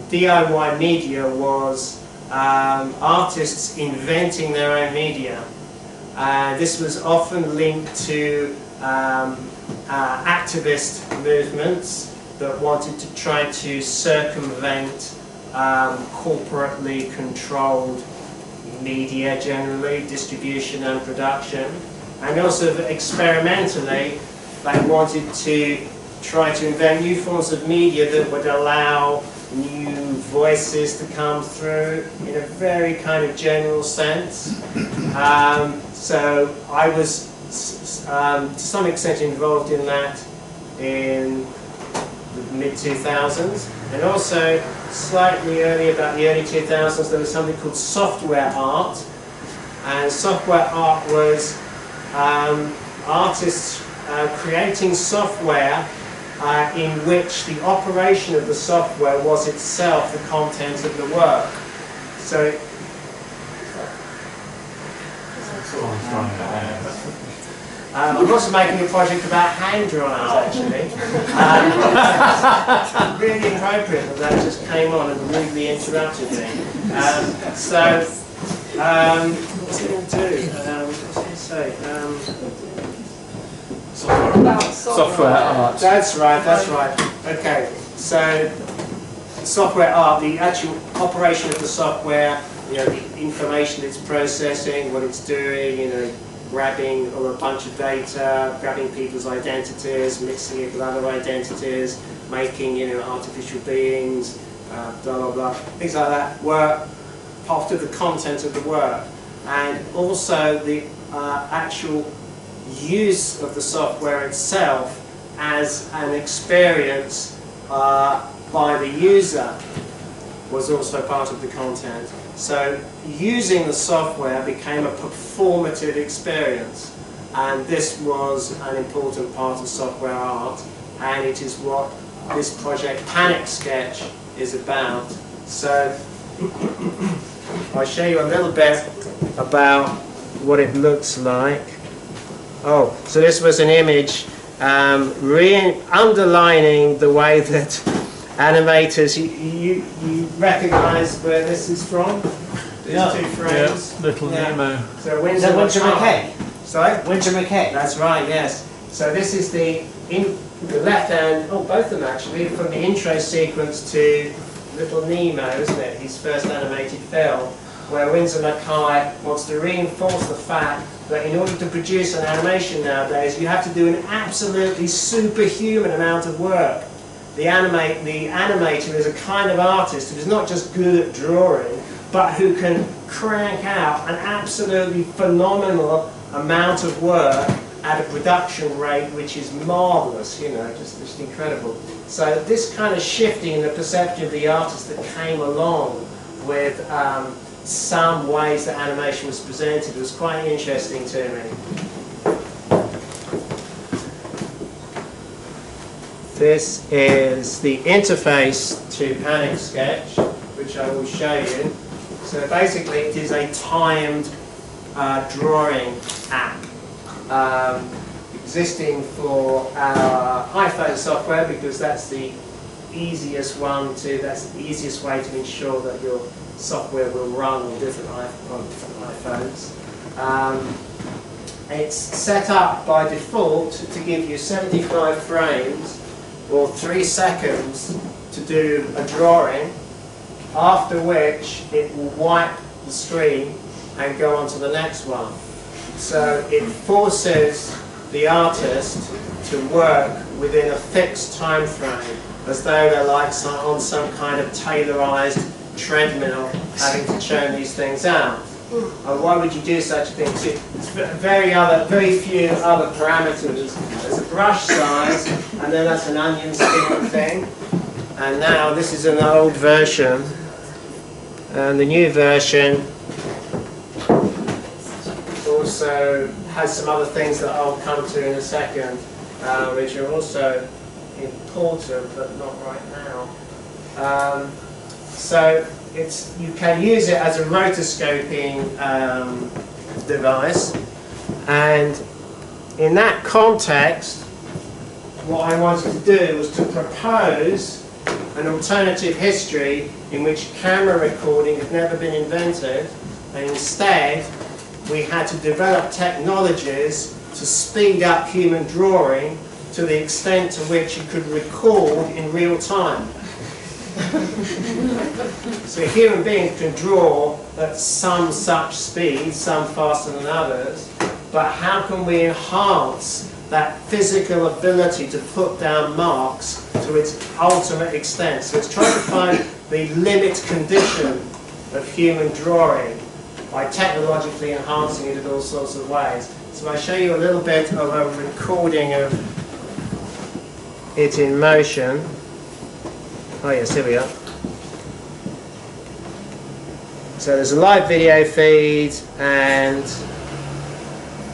B: DIY media was artists inventing their own media. This was often linked to activist movements that wanted to try to circumvent corporately controlled media generally, distribution and production. And also experimentally, they wanted to try to invent new forms of media that would allow new voices to come through in a very kind of general sense. So I was to some extent involved in that in the mid-2000s, and also slightly earlier, about the early 2000s, there was something called software art. And software art was artists creating software in which the operation of the software was itself the content of the work. So I'm also making a project about hand dryers, actually. Really appropriate that that just came on and rudely interrupted me. What's it going to do? What's it going to say?
A: Software art.
B: That's right, that's right. Okay, so software art, the actual operation of the software, you know, the information it's processing, what it's doing, you know, grabbing a bunch of data, grabbing people's identities, mixing it with other identities, making, you know, artificial beings, blah blah blah, things like that were part of the content of the work, and also the actual use of the software itself as an experience by the user was also part of the content. So using the software became a performative experience, and this was an important part of software art, and it is what this project Panic Sketch is about. So I'll show you a little bit about what it looks like. Oh, so this was an image underlining the way that animators, you recognize where this is from? These two frames?
A: Yeah, Little Nemo.
B: So
D: Windsor McKay?
B: Sorry?
D: Windsor McKay?
B: That's right, yes. So this is the left hand, oh, both of them actually, from the intro sequence to Little Nemo, isn't it? His first animated film, where Windsor McKay wants to reinforce the fact that in order to produce an animation nowadays, you have to do an absolutely superhuman amount of work. The animator is a kind of artist who is not just good at drawing, but who can crank out an absolutely phenomenal amount of work at a production rate which is marvellous, you know, just incredible. So this kind of shifting in the perception of the artist that came along with some ways that animation was presented was quite interesting to me. This is the interface to Panic Sketch, which I will show you. So basically it is a timed drawing app existing for our iPhone software, because that's the easiest way to ensure that your software will run on different iPhones. It's set up by default to give you 75 frames or 3 seconds to do a drawing, after which it will wipe the screen and go on to the next one. So it forces the artist to work within a fixed time frame, as though they're like on some kind of tailorized treadmill, having to churn these things out. And why would you do such a thing? It's very few other parameters. There's a brush size, and then that's an onion skin thing. And now this is an old version, and the new version also has some other things that I'll come to in a second, which are also important, but not right now. So you can use it as a rotoscoping device, and in that context, what I wanted to do was to propose an alternative history in which camera recording had never been invented, and instead we had to develop technologies to speed up human drawing to the extent to which it could record in real time. So human beings can draw at some such speed, some faster than others, but how can we enhance that physical ability to put down marks to its ultimate extent? So it's trying to find the limit condition of human drawing by technologically enhancing it in all sorts of ways. So I'll show you a little bit of a recording of it in motion. Oh yes, here we are. So there's a live video feed, and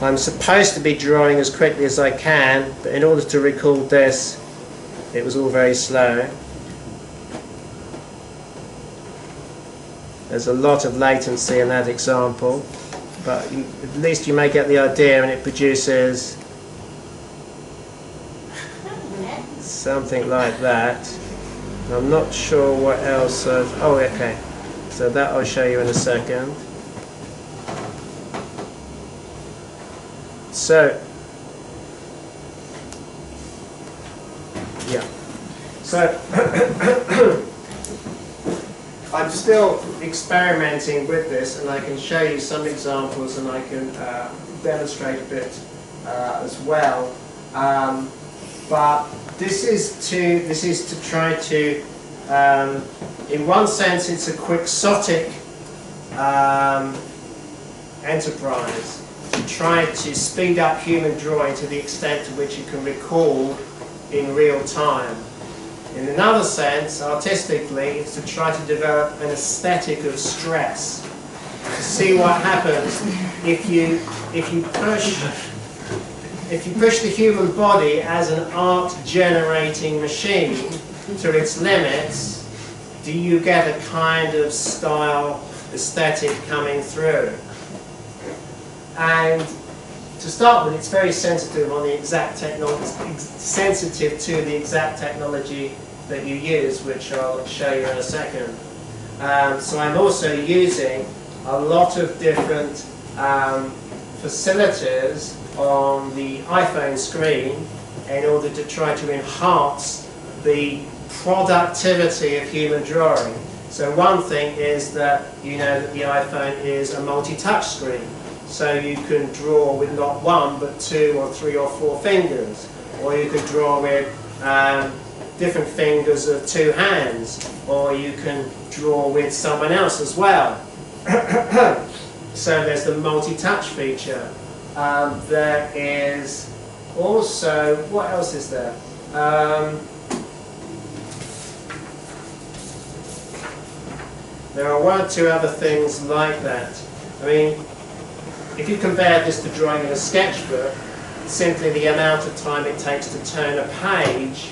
B: I'm supposed to be drawing as quickly as I can, but in order to record this, it was all very slow. There's a lot of latency in that example, but at least you may get the idea, and it produces something like that. I'm not sure what else. Oh, okay. So that I'll show you in a second. So, yeah. So, I'm still experimenting with this, and I can show you some examples, and I can demonstrate a bit as well. But this is to try to, in one sense, it's a quixotic enterprise to try to speed up human drawing to the extent to which it can record in real time. In another sense, artistically, it's to try to develop an aesthetic of stress, to see what happens if you push the human body as an art-generating machine to its limits. Do you get a kind of style aesthetic coming through? And to start with, it's very sensitive on the exact technology, sensitive to the exact technology that you use, which I'll show you in a second. So I'm also using a lot of different facilities on the iPhone screen in order to try to enhance the productivity of human drawing. So one thing is that you know that the iPhone is a multi-touch screen. So you can draw with not one, but 2 or 3 or 4 fingers. Or you can draw with different fingers of 2 hands. Or you can draw with someone else as well. So there's the multi-touch feature. There is also, what else is there? There are 1 or 2 other things like that. I mean, if you compare this to drawing in a sketchbook, simply the amount of time it takes to turn a page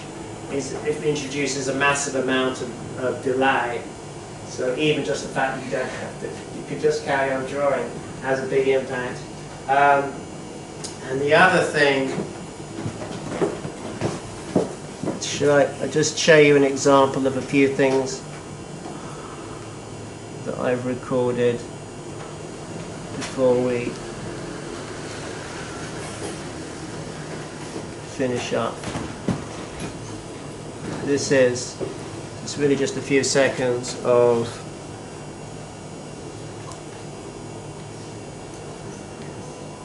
B: it introduces a massive amount of delay. So even just the fact that you don't have to, you can just carry on drawing has a big impact. And the other thing, should I just show you an example of a few things that I've recorded before we finish up. It's really just a few seconds of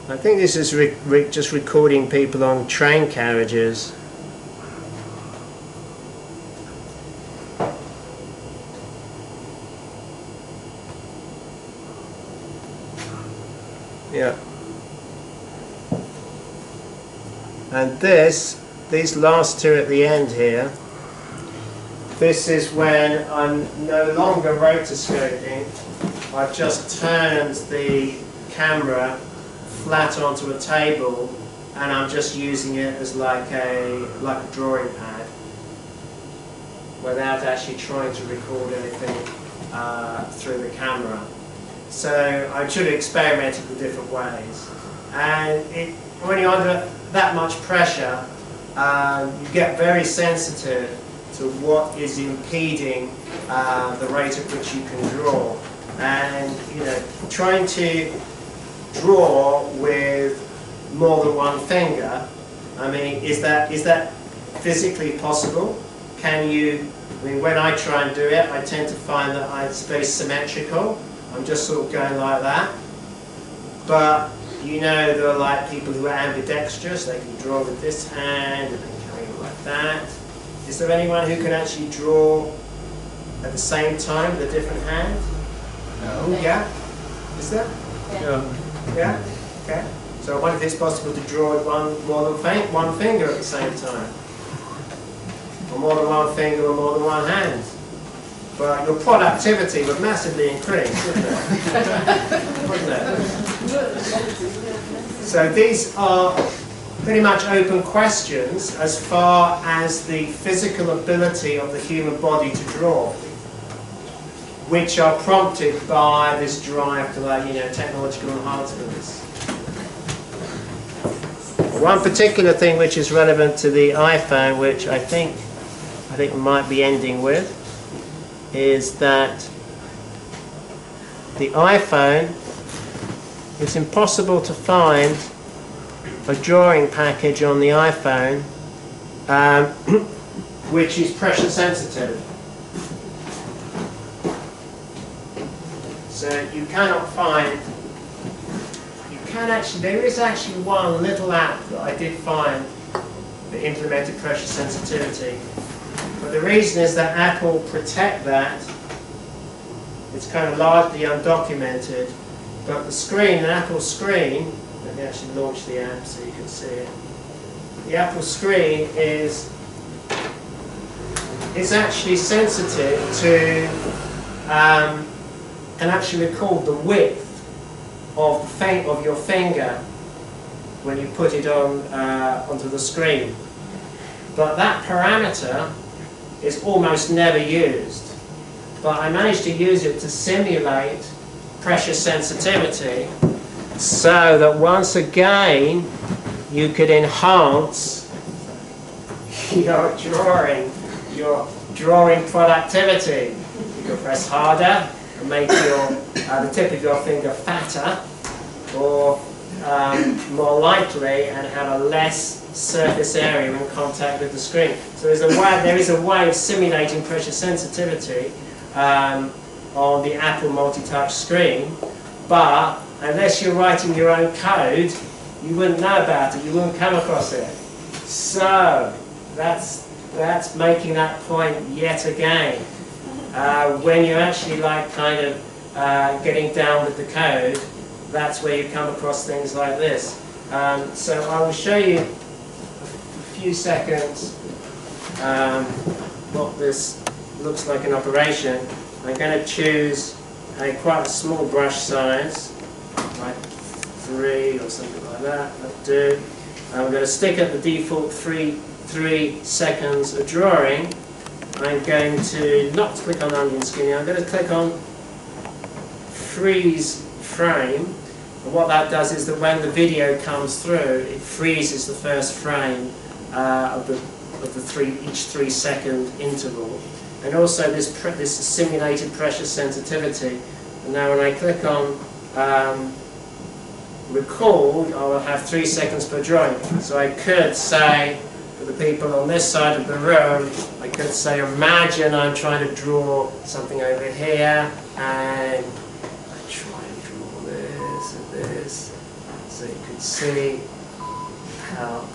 B: I think this is just recording people on train carriages. Yeah. And these last 2 at the end here, this is when I'm no longer rotoscoping. I've just turned the camera flat onto a table and I'm just using it as like a drawing pad without actually trying to record anything through the camera. So I should have experimented with different ways. And when you're under that much pressure, you get very sensitive to what is impeding the rate at which you can draw. And trying to draw with more than 1 finger, I mean, is that physically possible? Can you? I mean, when I try and do it, I tend to find that it's very symmetrical. I'm just sort of going like that. But there are like people who are ambidextrous. They can draw with this hand and then carry it like that. Is there anyone who can actually draw at the same time with a different hand? No. Yeah? Is there?
A: Yeah.
B: Yeah? Okay. So I wonder if it's possible to draw with more than 1 finger at the same time. Or more than 1 finger or more than 1 hand. But your productivity would massively increase, wouldn't it? Wouldn't it? So these are pretty much open questions as far as the physical ability of the human body to draw, which are prompted by this drive to technological enhancements. One particular thing which is relevant to the iPhone, which I think we might be ending with, is that the iPhone, it's impossible to find a drawing package on the iPhone which is pressure sensitive. So you cannot find, there is actually one little app that I did find that implemented pressure sensitivity. But the reason is that Apple protect that. It's kind of largely undocumented. But the screen, the Apple screen, let me actually launch the app so you can see it. The Apple screen is actually sensitive to, can actually record the width of your finger when you put it onto the screen. But that parameter is almost never used. But I managed to use it to simulate pressure sensitivity so that once again you could enhance your drawing productivity. You can press harder and make the tip of your finger fatter, or more lightly and have a less surface area in contact with the screen. So there is a way of simulating pressure sensitivity on the Apple multi-touch screen, but unless you're writing your own code, you wouldn't know about it, you wouldn't come across it. So, that's making that point yet again. When you're actually like kind of getting down with the code, that's where you come across things like this. So I will show you a few seconds what this looks like in operation. I'm going to choose quite a small brush size, like 3 or something like that. That'll do. I'm going to stick at the default 3 seconds of drawing. I'm going to not click on onion skinning, I'm going to click on freeze frame. And what that does is that when the video comes through, it freezes the first frame of each 3 second interval. And also this simulated pressure sensitivity. And now when I click on record, I will have 3 seconds per drawing. So I could say, for the people on this side of the room, I could say, imagine I'm trying to draw something over here, and I try and draw this and this. So you can see how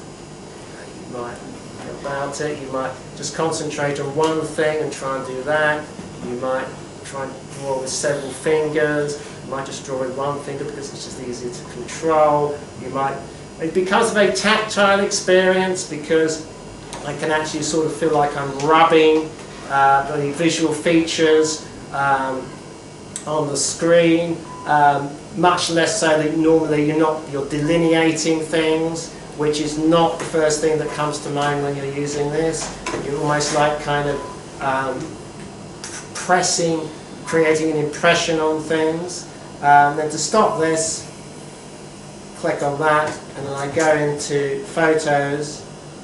B: you might go about it. You might just concentrate on one thing and try and do that. You might try and draw with several fingers. You might just draw with one finger because it's just easier to control. You might, it becomes a very tactile experience because I can actually sort of feel like I'm rubbing the visual features on the screen, much less so that normally you're delineating things, which is not the first thing that comes to mind when you're using this. You're almost like kind of pressing, creating an impression on things. Then to stop this, click on that, and then I go into Photos,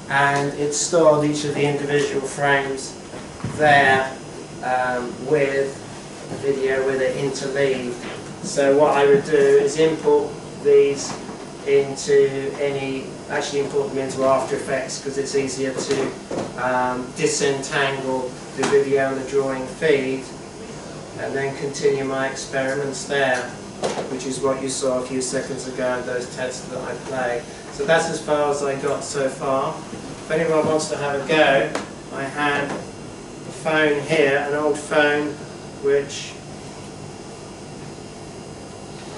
B: and it's stored each of the individual frames there with the video with it interleaved. So what I would do is import these into actually import them into After Effects because it's easier to disentangle the video and the drawing feed, and then continue my experiments there, which is what you saw a few seconds ago in those tests that I played. So that's as far as I got so far. If anyone wants to have a go, I have a phone here, an old phone, which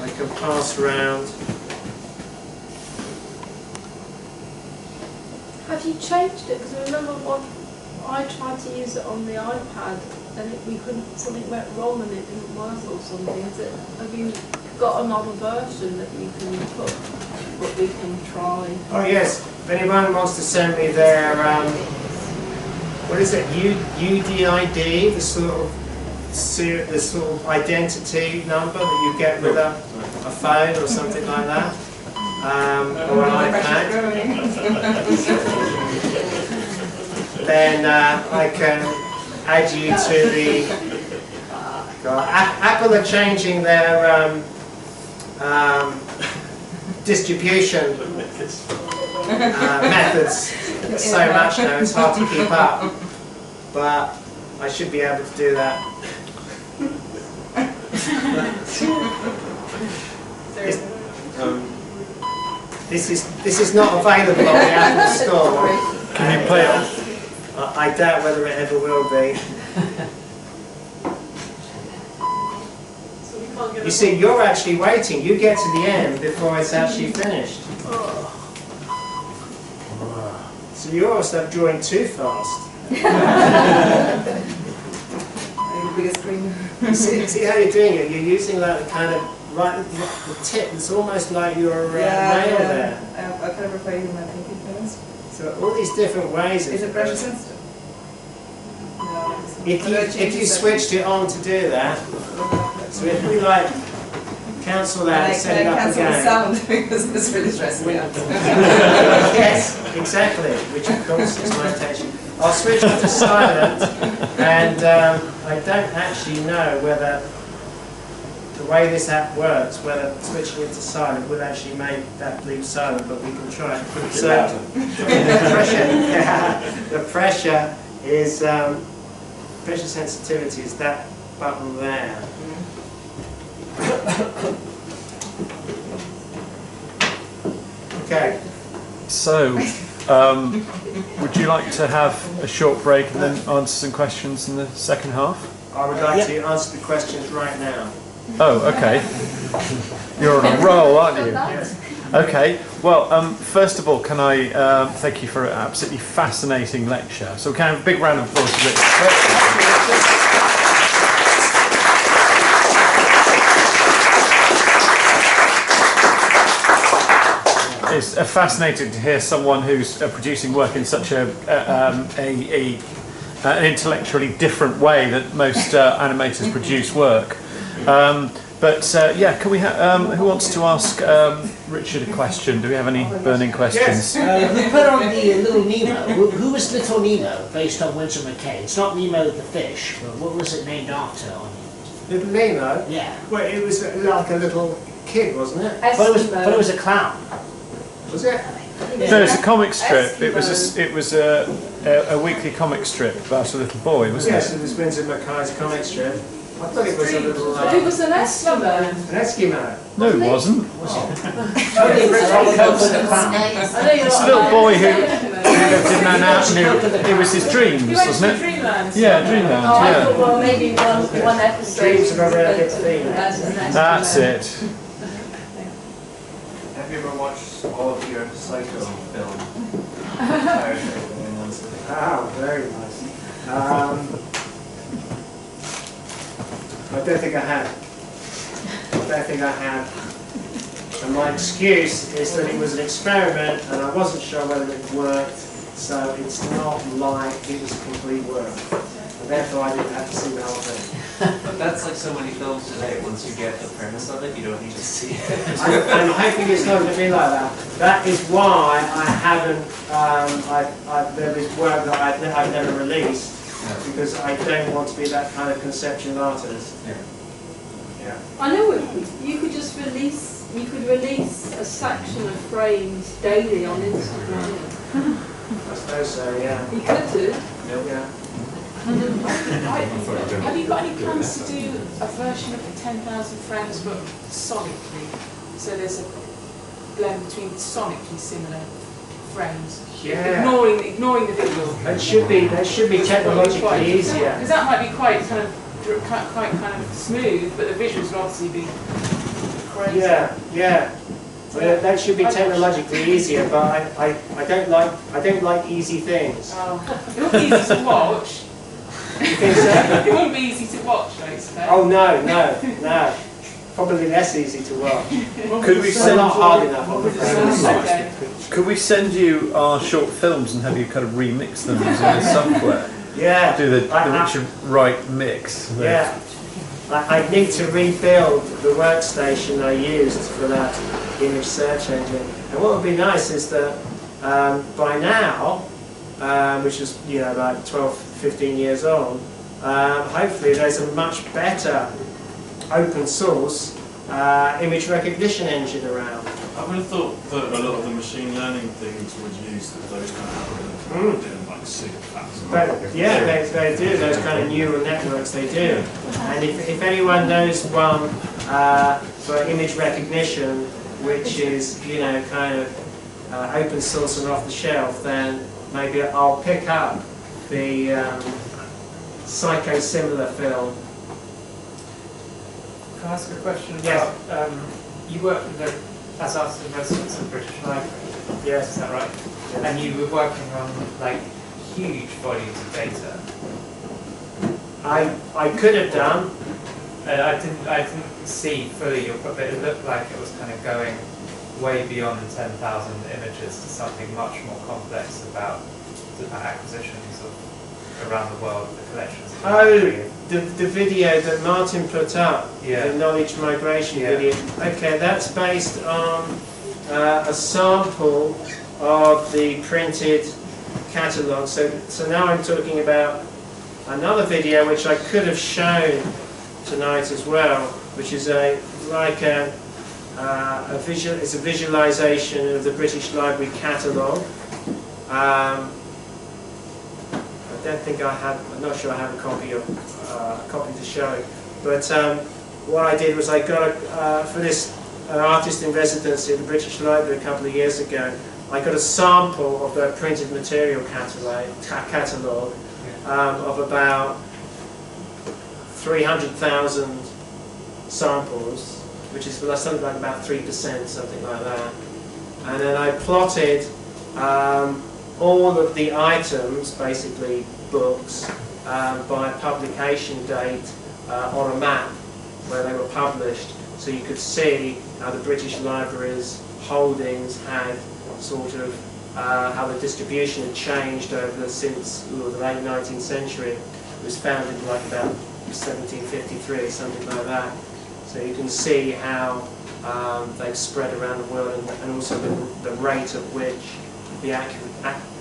B: I can pass around.
C: Have you changed it? Because I remember I tried to use it on the iPad and something went wrong and it didn't work or something. Have you got another version that you can put, what we can try?
B: Oh yes, if anyone wants to send me their, what is it, UDID, the sort of identity number that you get with a phone or something like that, or an iPad, then I can add you to the, Apple are changing their distribution methods so much now, it's hard to keep up, but I should be able to do that. This is not available on the Apple Store.
A: Can you play it?
B: I doubt whether it ever will be. You see, you're actually waiting. You get to the end before it's actually finished. So you all start drawing too fast. See how you're doing it? You're using like the kind of the tip. It's almost like your nail there.
K: I kind of prefer using my pinky fingers.
B: So all these different ways.
K: Is it pressure sensitive? No.
B: If you switched it on to do that, so if we like cancel that and set it up again.
K: Cancel the sound because it's really stressing me out.
B: Yes, exactly. Which of course is my intention. I'll switch it to silent, and I don't actually know whether the way this app works, whether switching it to silent will actually make that bleep silent, but we can try it. So the pressure is pressure sensitivity is that button there. Okay.
A: So, would you like to have a short break and then answer some questions in the second half?
B: I would like to answer the questions right now.
A: Oh, okay. You're on a roll, aren't you?
B: Yes.
A: Okay. Well, first of all, can I thank you for an absolutely fascinating lecture. So, can I have a big round of applause for Rich? It's fascinating to hear someone who's producing work in such an intellectually different way that most animators produce work. Yeah, can we who wants to ask Richard a question? Do we have any burning questions?
D: Who put on the Little Nemo? Who was Little Nemo based on Winsor McCay? It's not Nemo the fish, but what was it named after?
B: Little Nemo?
D: Yeah.
B: Well, it was like a little kid, wasn't it?
D: But it was a clown.
B: Was it?
A: No, it's a comic strip. It was a weekly comic strip about a little boy, wasn't
B: Yes,
A: it?
B: it was Winsor McCay's comic strip. I thought it was a little...
C: It was an Eskimo.
B: An Eskimo.
A: No, it wasn't.
C: I know you're
A: It's a
C: not
A: little boy who
C: allowed to say
A: lived in Manhattan. It was his dreams, wasn't it?
J: Dreamland.
A: Yeah, Dreamland.
C: Oh, I
A: Yeah,
C: thought, well, maybe one episode.
B: Dreams of a rabbit theme.
C: As an Eskimo.
A: that's it.
L: Have you ever watched all of your Psycho film?
B: Ah, very nice. I don't think I have. And my excuse is that it was an experiment and I wasn't sure whether it worked, so it's not like it was a complete work. And therefore I didn't have to see the whole thing.
L: But that's like so many films today. Once you get the premise of it, you don't need to see it.
B: I'm hoping it's not going to be like that. That is why I haven't, there is work that I've never released, because I don't want to be that kind of conceptual artist.
L: Yeah.
B: Yeah.
C: I know you could just release a section of frames daily on Instagram.
B: I suppose so, yeah.
C: You could do.
B: Yeah.
J: Have you got any plans to do a version of the 10,000 frames but sonically? So there's a blend between sonically similar frames.
B: Yeah.
J: Ignoring the visual.
B: That should be technologically easier.
J: Because that might be quite kind of smooth, but the visuals will obviously be crazy.
B: Yeah. Well, that should be technologically easier, but I don't like easy things.
J: Oh. It won't be easy to watch.
B: You think so?
J: It won't be easy to watch, I expect.
B: Oh no. Probably less easy to watch.
A: Could we
B: It's
A: send
B: not hard enough on the
J: Okay.
A: Could we send you our short films and have you kind of remix them using software?
B: Yeah.
A: Do the Richard Wright mix.
B: Yeah. I need to rebuild the workstation I used for that image search engine. And what would be nice is that by now, which is about 12, 15 years old, hopefully there's a much better open source image recognition engine around.
M: I would have thought that a lot of the machine learning things would use those kind of algorithms, doing like super fast.
B: But yeah, they do, those kind of neural networks, they do. And if anyone knows one for image recognition, which is, kind of open source and off the shelf, then maybe I'll pick up the psycho-similar film.
N: Can I ask a question about,
B: Yes.
N: You work as artists and residents at the British Library,
B: Yes.
N: is that right?
B: Yes.
N: And you were working on like huge volumes of data.
B: I could have done.
N: I didn't see fully your, but it looked like it was kind of going way beyond 10,000 images to something much more complex about acquisitions of around the world, the collections.
B: Oh, the video that Martin put up,
N: Yeah.
B: the knowledge migration
N: Yeah.
B: video. Okay, that's based on a sample of the printed catalogue. So now I'm talking about another video which I could have shown tonight as well, which is it's a visualization of the British Library catalogue. I don't think I have. I'm not sure I have a copy to show. But what I did was I got for this an artist in residency at the British Library a couple of years ago, I got a sample of their printed material catalogue of about 300,000 samples, which is something like about 3%, something like that. And then I plotted all of the items, basically books, by publication date on a map where they were published, so you could see how the British Library's holdings had sort of how the distribution had changed since the late 19th century. It was founded like about 1753, something like that. So you can see how they've spread around the world, and also the rate at which the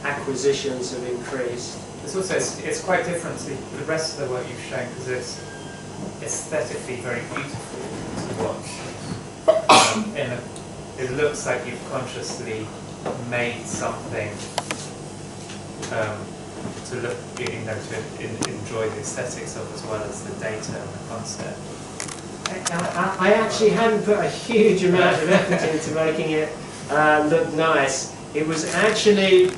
B: acquisitions have increased.
N: It's also it's quite different to the rest of the work you've shown, because it's aesthetically very beautiful to watch. It looks like you've consciously made something to look, to enjoy the aesthetics of, as well as the data and the concept.
B: I actually hadn't put a huge amount of effort into making it look nice. It was actually